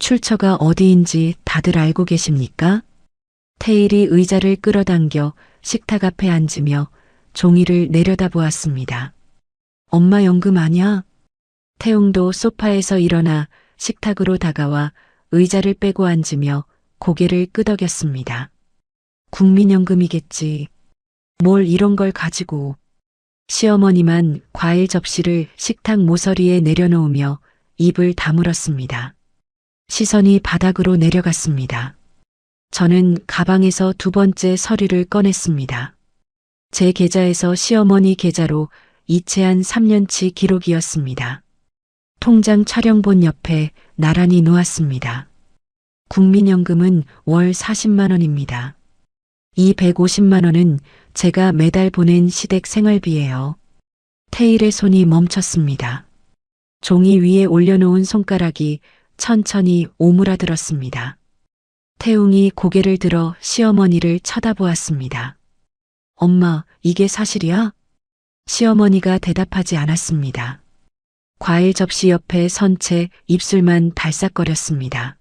[SPEAKER 2] 출처가 어디인지 다들 알고 계십니까? 태일이 의자를 끌어당겨 식탁 앞에 앉으며 종이를 내려다보았습니다. 엄마 연금 아냐? 태웅도 소파에서 일어나 식탁으로 다가와 의자를 빼고 앉으며 고개를 끄덕였습니다. 국민연금이겠지. 뭘 이런 걸 가지고. 시어머니만 과일 접시를 식탁 모서리에 내려놓으며 입을 다물었습니다. 시선이 바닥으로 내려갔습니다. 저는 가방에서 두 번째 서류를 꺼냈습니다. 제 계좌에서 시어머니 계좌로 이체한 3년치 기록이었습니다. 통장 촬영본 옆에 나란히 놓았습니다. 국민연금은 월 40만 원입니다. 이 150만 원은 제가 매달 보낸 시댁 생활비예요. 태일의 손이 멈췄습니다. 종이 위에 올려놓은 손가락이 천천히 오므라들었습니다. 태웅이 고개를 들어 시어머니를 쳐다보았습니다. 엄마, 이게 사실이야? 시어머니가 대답하지 않았습니다. 과일 접시 옆에 선 채 입술만 달싹거렸습니다.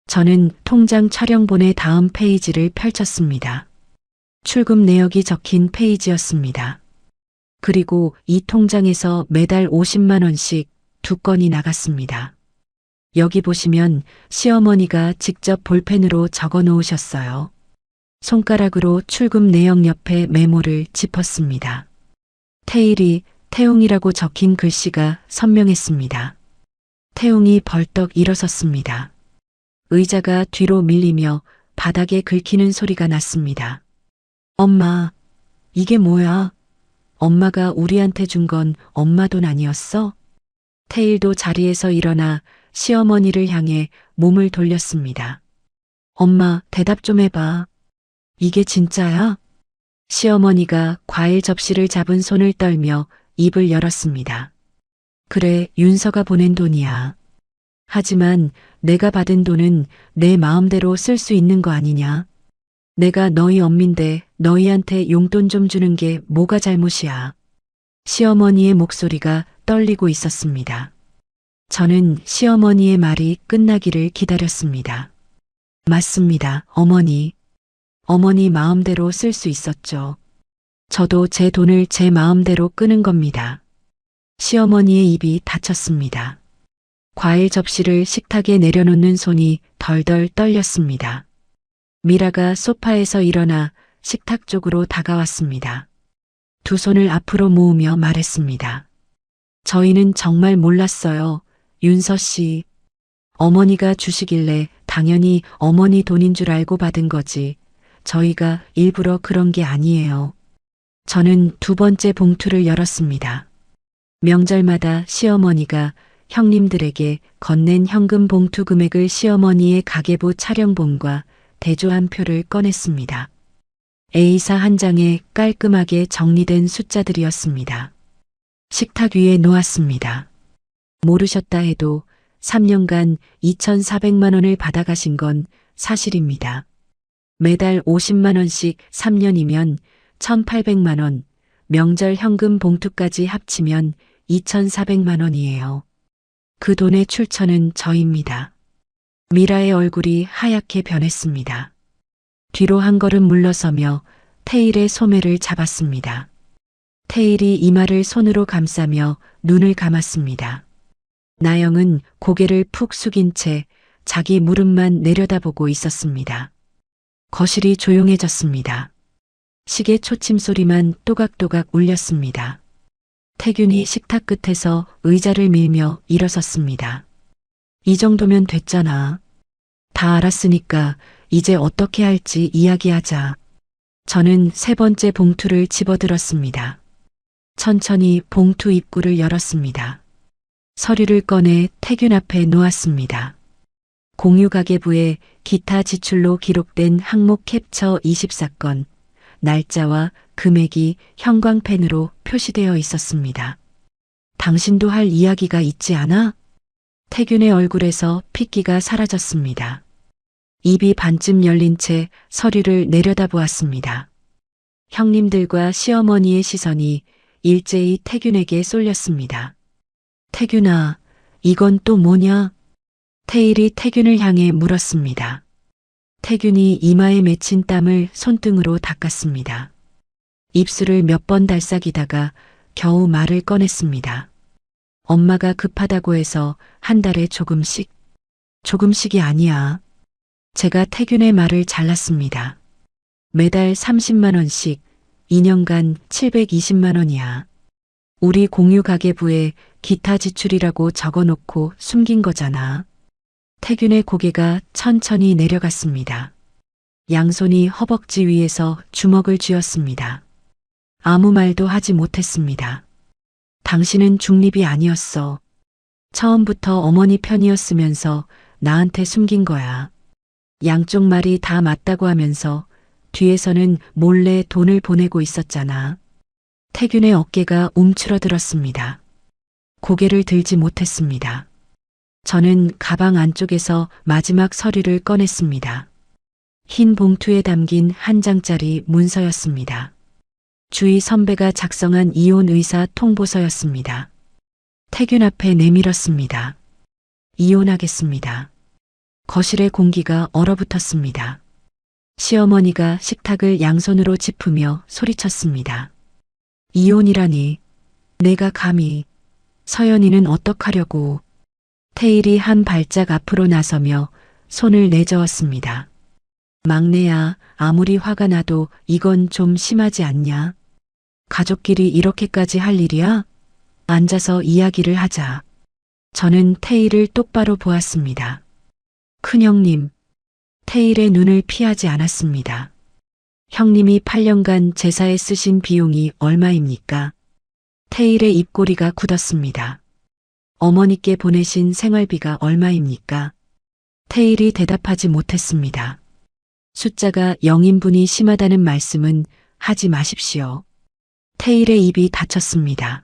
[SPEAKER 2] 저는 통장 촬영본의 다음 페이지를 펼쳤습니다. 출금 내역이 적힌 페이지였습니다. 그리고 이 통장에서 매달 50만 원씩 2건이 나갔습니다. 여기 보시면 시어머니가 직접 볼펜으로 적어 놓으셨어요. 손가락으로 출금 내역 옆에 메모를 짚었습니다. 태일이 태웅이라고 적힌 글씨가 선명했습니다. 태웅이 벌떡 일어섰습니다. 의자가 뒤로 밀리며 바닥에 긁히는 소리가 났습니다. 엄마, 이게 뭐야? 엄마가 우리한테 준 건 엄마 돈 아니었어? 태일도 자리에서 일어나 시어머니를 향해 몸을 돌렸습니다. 엄마, 대답 좀 해봐. 이게 진짜야? 시어머니가 과일 접시를 잡은 손을 떨며 입을 열었습니다. 그래, 윤서가 보낸 돈이야. 하지만 내가 받은 돈은 내 마음대로 쓸 수 있는 거 아니냐? 내가 너희 엄민데 너희한테 용돈 좀 주는 게 뭐가 잘못이야? 시어머니의 목소리가 떨리고 있었습니다. 저는 시어머니의 말이 끝나기를 기다렸습니다. 맞습니다, 어머니. 어머니 마음대로 쓸 수 있었죠. 저도 제 돈을 제 마음대로 끄는 겁니다. 시어머니의 입이 닫혔습니다. 과일 접시를 식탁에 내려놓는 손이 덜덜 떨렸습니다. 미라가 소파에서 일어나 식탁 쪽으로 다가왔습니다. 두 손을 앞으로 모으며 말했습니다. 저희는 정말 몰랐어요. 윤서 씨. 어머니가 주시길래 당연히 어머니 돈인 줄 알고 받은 거지. 저희가 일부러 그런 게 아니에요. 저는 두 번째 봉투를 열었습니다. 명절마다 시어머니가 형님들에게 건넨 현금 봉투 금액을 시어머니의 가계부 촬영본과 대조한 표를 꺼냈습니다. A사 한 장에 깔끔하게 정리된 숫자들이었습니다. 식탁 위에 놓았습니다. 모르셨다 해도 3년간 2,400만 원을 받아가신 건 사실입니다. 매달 50만 원씩 3년이면 1,800만 원, 명절 현금 봉투까지 합치면 2,400만 원이에요. 그 돈의 출처는 저입니다. 미라의 얼굴이 하얗게 변했습니다. 뒤로 한 걸음 물러서며 태일의 소매를 잡았습니다. 태일이 이마를 손으로 감싸며 눈을 감았습니다. 나영은 고개를 푹 숙인 채 자기 무릎만 내려다보고 있었습니다. 거실이 조용해졌습니다. 시계 초침 소리만 또각또각 울렸습니다. 태균이 식탁 끝에서 의자를 밀며 일어섰습니다. 이 정도면 됐잖아. 다 알았으니까 이제 어떻게 할지 이야기하자. 저는 세 번째 봉투를 집어들었습니다. 천천히 봉투 입구를 열었습니다. 서류를 꺼내 태균 앞에 놓았습니다. 공유가계부에 기타 지출로 기록된 항목 캡처 24건, 날짜와 금액이 형광펜으로 표시되어 있었습니다. 당신도 할 이야기가 있지 않아? 태균의 얼굴에서 핏기가 사라졌습니다. 입이 반쯤 열린 채 서류를 내려다보았습니다. 형님들과 시어머니의 시선이 일제히 태균에게 쏠렸습니다. 태균아, 이건 또 뭐냐? 태일이 태균을 향해 물었습니다. 태균이 이마에 맺힌 땀을 손등으로 닦았습니다. 입술을 몇 번 달싹이다가 겨우 말을 꺼냈습니다. 엄마가 급하다고 해서 한 달에 조금씩이 아니야. 제가 태균의 말을 잘랐습니다. 매달 30만 원씩 2년간 720만 원이야. 우리 공유 가계부에 기타 지출이라고 적어놓고 숨긴 거잖아. 태균의 고개가 천천히 내려갔습니다. 양손이 허벅지 위에서 주먹을 쥐었습니다. 아무 말도 하지 못했습니다. 당신은 중립이 아니었어. 처음부터 어머니 편이었으면서 나한테 숨긴 거야. 양쪽 말이 다 맞다고 하면서 뒤에서는 몰래 돈을 보내고 있었잖아. 태균의 어깨가 움츠러들었습니다. 고개를 들지 못했습니다. 저는 가방 안쪽에서 마지막 서류를 꺼냈습니다. 흰 봉투에 담긴 한 장짜리 문서였습니다. 주희 선배가 작성한 이혼 의사 통보서였습니다. 태균 앞에 내밀었습니다. 이혼하겠습니다. 거실의 공기가 얼어붙었습니다. 시어머니가 식탁을 양손으로 짚으며 소리쳤습니다. 이혼이라니, 내가 감히. 서연이는 어떡하려고. 태일이 한 발짝 앞으로 나서며 손을 내저었습니다. 막내야, 아무리 화가 나도 이건 좀 심하지 않냐? 가족끼리 이렇게까지 할 일이야? 앉아서 이야기를 하자. 저는 태일을 똑바로 보았습니다. 큰형님, 태일의 눈을 피하지 않았습니다. 형님이 8년간 제사에 쓰신 비용이 얼마입니까? 태일의 입꼬리가 굳었습니다. 어머니께 보내신 생활비가 얼마입니까? 태일이 대답하지 못했습니다. 숫자가 0인분이 심하다는 말씀은 하지 마십시오. 태일의 입이 닫혔습니다.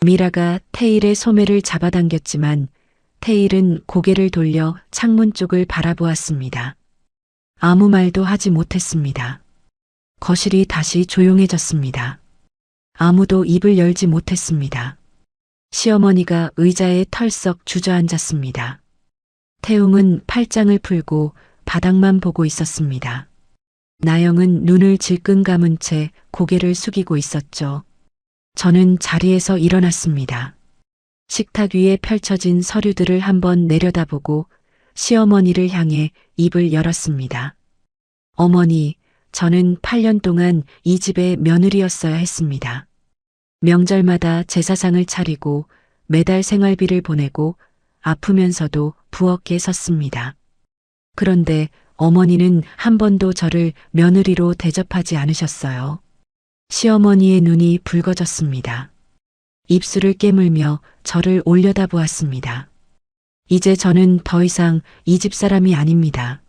[SPEAKER 2] 미라가 태일의 소매를 잡아당겼지만 태일은 고개를 돌려 창문 쪽을 바라보았습니다. 아무 말도 하지 못했습니다. 거실이 다시 조용해졌습니다. 아무도 입을 열지 못했습니다. 시어머니가 의자에 털썩 주저앉았습니다. 태웅은 팔짱을 풀고 바닥만 보고 있었습니다. 나영은 눈을 질끈 감은 채 고개를 숙이고 있었죠. 저는 자리에서 일어났습니다. 식탁 위에 펼쳐진 서류들을 한번 내려다보고 시어머니를 향해 입을 열었습니다. 어머니, 저는 8년 동안 이 집의 며느리였어야 했습니다. 명절마다 제사상을 차리고 매달 생활비를 보내고 아프면서도 부엌에 섰습니다. 그런데 어머니는 한 번도 저를 며느리로 대접하지 않으셨어요. 시어머니의 눈이 붉어졌습니다. 입술을 깨물며 저를 올려다보았습니다. 이제 저는 더 이상 이 집 사람이 아닙니다.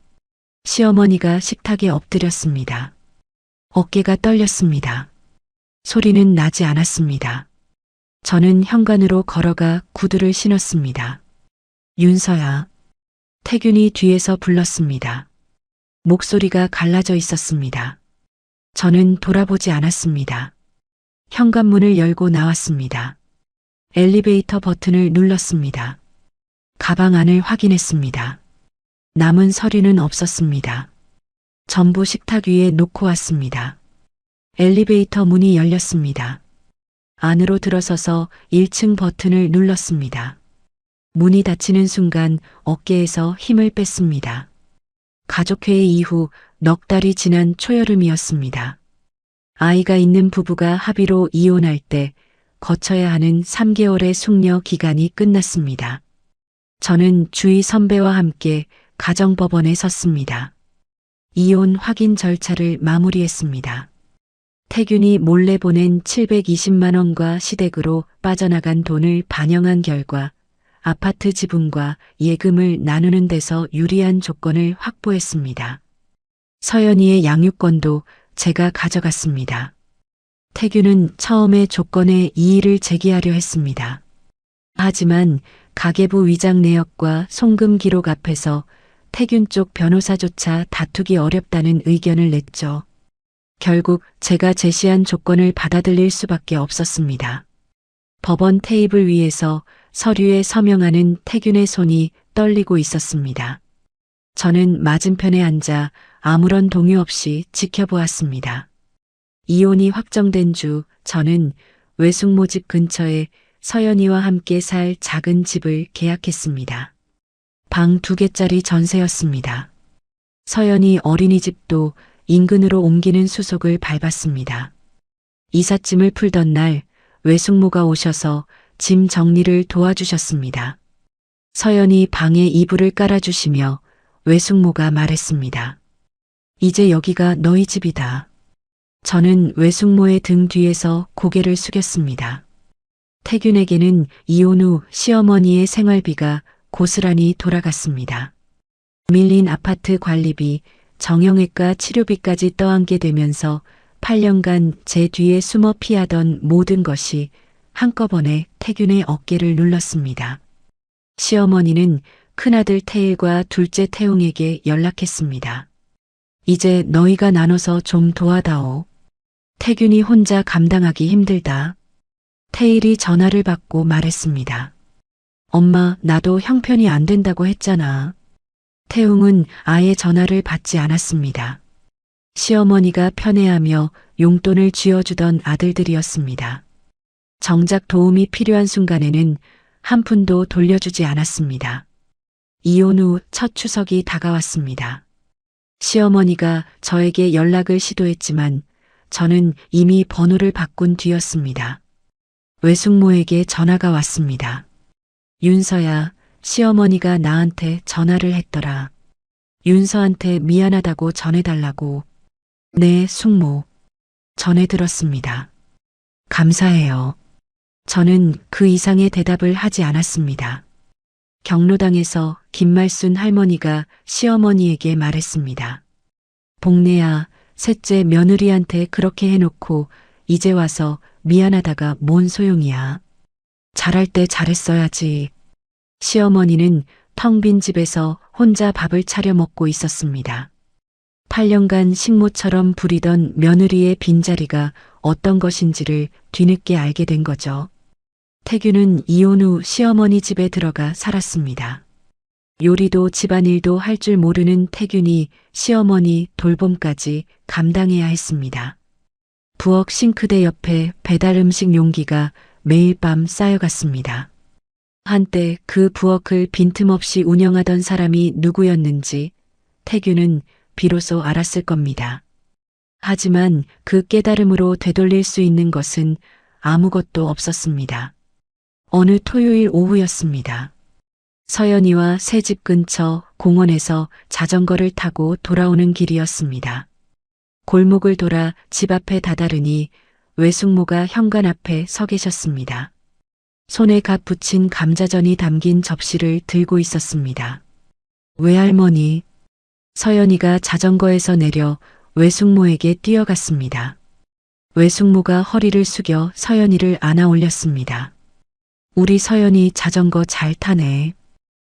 [SPEAKER 2] 시어머니가 식탁에 엎드렸습니다. 어깨가 떨렸습니다. 소리는 나지 않았습니다. 저는 현관으로 걸어가 구두를 신었습니다. 윤서야. 태균이 뒤에서 불렀습니다. 목소리가 갈라져 있었습니다. 저는 돌아보지 않았습니다. 현관문을 열고 나왔습니다. 엘리베이터 버튼을 눌렀습니다. 가방 안을 확인했습니다. 남은 서류는 없었습니다. 전부 식탁 위에 놓고 왔습니다. 엘리베이터 문이 열렸습니다. 안으로 들어서서 1층 버튼을 눌렀습니다. 문이 닫히는 순간 어깨에서 힘을 뺐습니다. 가족회의 이후 넉 달이 지난 초여름이었습니다. 아이가 있는 부부가 합의로 이혼할 때 거쳐야 하는 3개월의 숙려 기간이 끝났습니다. 저는 주위 선배와 함께 가정법원에 섰습니다. 이혼 확인 절차를 마무리했습니다. 태균이 몰래 보낸 720만 원과 시댁으로 빠져나간 돈을 반영한 결과 아파트 지분과 예금을 나누는 데서 유리한 조건을 확보했습니다. 서연이의 양육권도 제가 가져갔습니다. 태균은 처음에 조건에 이의를 제기하려 했습니다. 하지만 가계부 위장 내역과 송금 기록 앞에서 태균 쪽 변호사조차 다투기 어렵다는 의견을 냈죠. 결국 제가 제시한 조건을 받아들일 수밖에 없었습니다. 법원 테이블 위에서 서류에 서명하는 태균의 손이 떨리고 있었습니다. 저는 맞은편에 앉아 아무런 동요 없이 지켜보았습니다. 이혼이 확정된 주 저는 외숙모 집 근처에 서연이와 함께 살 작은 집을 계약했습니다. 방 2개짜리 전세였습니다. 서연이 어린이집도 인근으로 옮기는 수속을 밟았습니다. 이삿짐을 풀던 날 외숙모가 오셔서 짐 정리를 도와주셨습니다. 서연이 방에 이불을 깔아주시며 외숙모가 말했습니다. 이제 여기가 너희 집이다. 저는 외숙모의 등 뒤에서 고개를 숙였습니다. 태균에게는 이혼 후 시어머니의 생활비가 고스란히 돌아갔습니다. 밀린 아파트 관리비, 정형외과 치료비까지 떠안게 되면서 8년간 제 뒤에 숨어 피하던 모든 것이 한꺼번에 태균의 어깨를 눌렀습니다. 시어머니는 큰아들 태일과 둘째 태웅에게 연락했습니다. 이제 너희가 나눠서 좀 도와다오. 태균이 혼자 감당하기 힘들다. 태일이 전화를 받고 말했습니다. 엄마, 나도 형편이 안 된다고 했잖아. 태웅은 아예 전화를 받지 않았습니다. 시어머니가 편애하며 용돈을 쥐어주던 아들들이었습니다. 정작 도움이 필요한 순간에는 한 푼도 돌려주지 않았습니다. 이혼 후 첫 추석이 다가왔습니다. 시어머니가 저에게 연락을 시도했지만 저는 이미 번호를 바꾼 뒤였습니다. 외숙모에게 전화가 왔습니다. 윤서야, 시어머니가 나한테 전화를 했더라. 윤서한테 미안하다고 전해달라고. 네, 숙모. 전해 들었습니다. 감사해요. 저는 그 이상의 대답을 하지 않았습니다. 경로당에서 김말순 할머니가 시어머니에게 말했습니다. 복내야, 셋째 며느리한테 그렇게 해놓고 이제 와서 미안하다가 뭔 소용이야. 잘할 때 잘했어야지. 시어머니는 텅 빈 집에서 혼자 밥을 차려 먹고 있었습니다. 8년간 식모처럼 부리던 며느리의 빈자리가 어떤 것인지를 뒤늦게 알게 된 거죠. 태규는 이혼 후 시어머니 집에 들어가 살았습니다. 요리도 집안일도 할 줄 모르는 태균이 시어머니 돌봄까지 감당해야 했습니다. 부엌 싱크대 옆에 배달 음식 용기가 매일 밤 쌓여갔습니다. 한때 그 부엌을 빈틈없이 운영하던 사람이 누구였는지 태규는 비로소 알았을 겁니다. 하지만 그 깨달음으로 되돌릴 수 있는 것은 아무것도 없었습니다. 어느 토요일 오후였습니다. 서연이와 새 집 근처 공원에서 자전거를 타고 돌아오는 길이었습니다. 골목을 돌아 집 앞에 다다르니 외숙모가 현관 앞에 서 계셨습니다. 손에 갓 부친 감자전이 담긴 접시를 들고 있었습니다. 외할머니, 서연이가 자전거에서 내려 외숙모에게 뛰어갔습니다. 외숙모가 허리를 숙여 서연이를 안아 올렸습니다. 우리 서연이 자전거 잘 타네.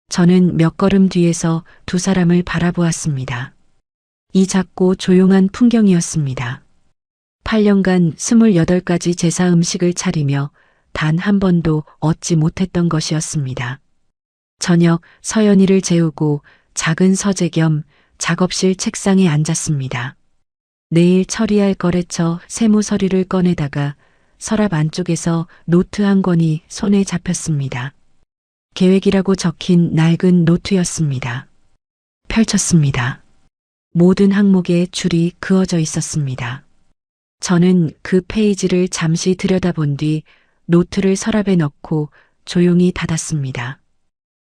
[SPEAKER 2] 저는 몇 걸음 뒤에서 두 사람을 바라보았습니다. 이 작고 조용한 풍경이었습니다. 8년간 28가지 제사 음식을 차리며 단 한 번도 얻지 못했던 것이었습니다. 저녁 서연이를 재우고 작은 서재 겸 작업실 책상에 앉았습니다. 내일 처리할 거래처 세무 서류를 꺼내다가 서랍 안쪽에서 노트 한 권이 손에 잡혔습니다. 계획이라고 적힌 낡은 노트였습니다. 펼쳤습니다. 모든 항목에 줄이 그어져 있었습니다. 저는 그 페이지를 잠시 들여다본 뒤 노트를 서랍에 넣고 조용히 닫았습니다.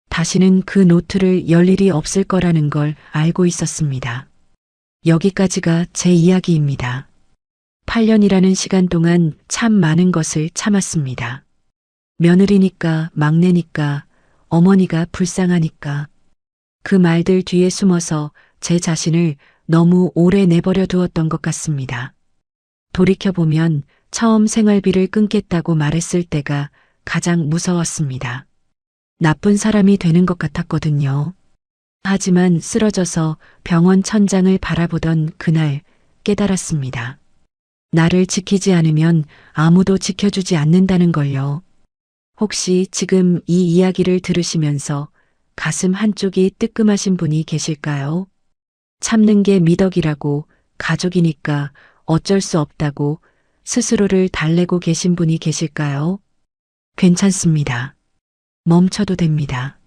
[SPEAKER 2] 다시는 그 노트를 열 일이 없을 거라는 걸 알고 있었습니다. 여기까지가 제 이야기입니다. 8년이라는 시간 동안 참 많은 것을 참았습니다. 며느리니까, 막내니까, 어머니가 불쌍하니까. 그 말들 뒤에 숨어서 제 자신을 너무 오래 내버려 두었던 것 같습니다. 돌이켜보면 처음 생활비를 끊겠다고 말했을 때가 가장 무서웠습니다. 나쁜 사람이 되는 것 같았거든요. 하지만 쓰러져서 병원 천장을 바라보던 그날 깨달았습니다. 나를 지키지 않으면 아무도 지켜주지 않는다는 걸요. 혹시 지금 이 이야기를 들으시면서 가슴 한쪽이 뜨끔하신 분이 계실까요? 참는 게 미덕이라고, 가족이니까 어쩔 수 없다고 스스로를 달래고 계신 분이 계실까요? 괜찮습니다. 멈춰도 됩니다.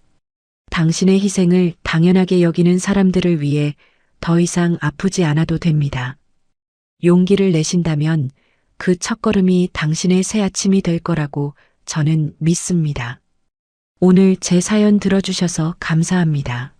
[SPEAKER 2] 당신의 희생을 당연하게 여기는 사람들을 위해 더 이상 아프지 않아도 됩니다. 용기를 내신다면 그 첫걸음이 당신의 새 아침이 될 거라고 저는 믿습니다. 오늘 제 사연 들어주셔서 감사합니다.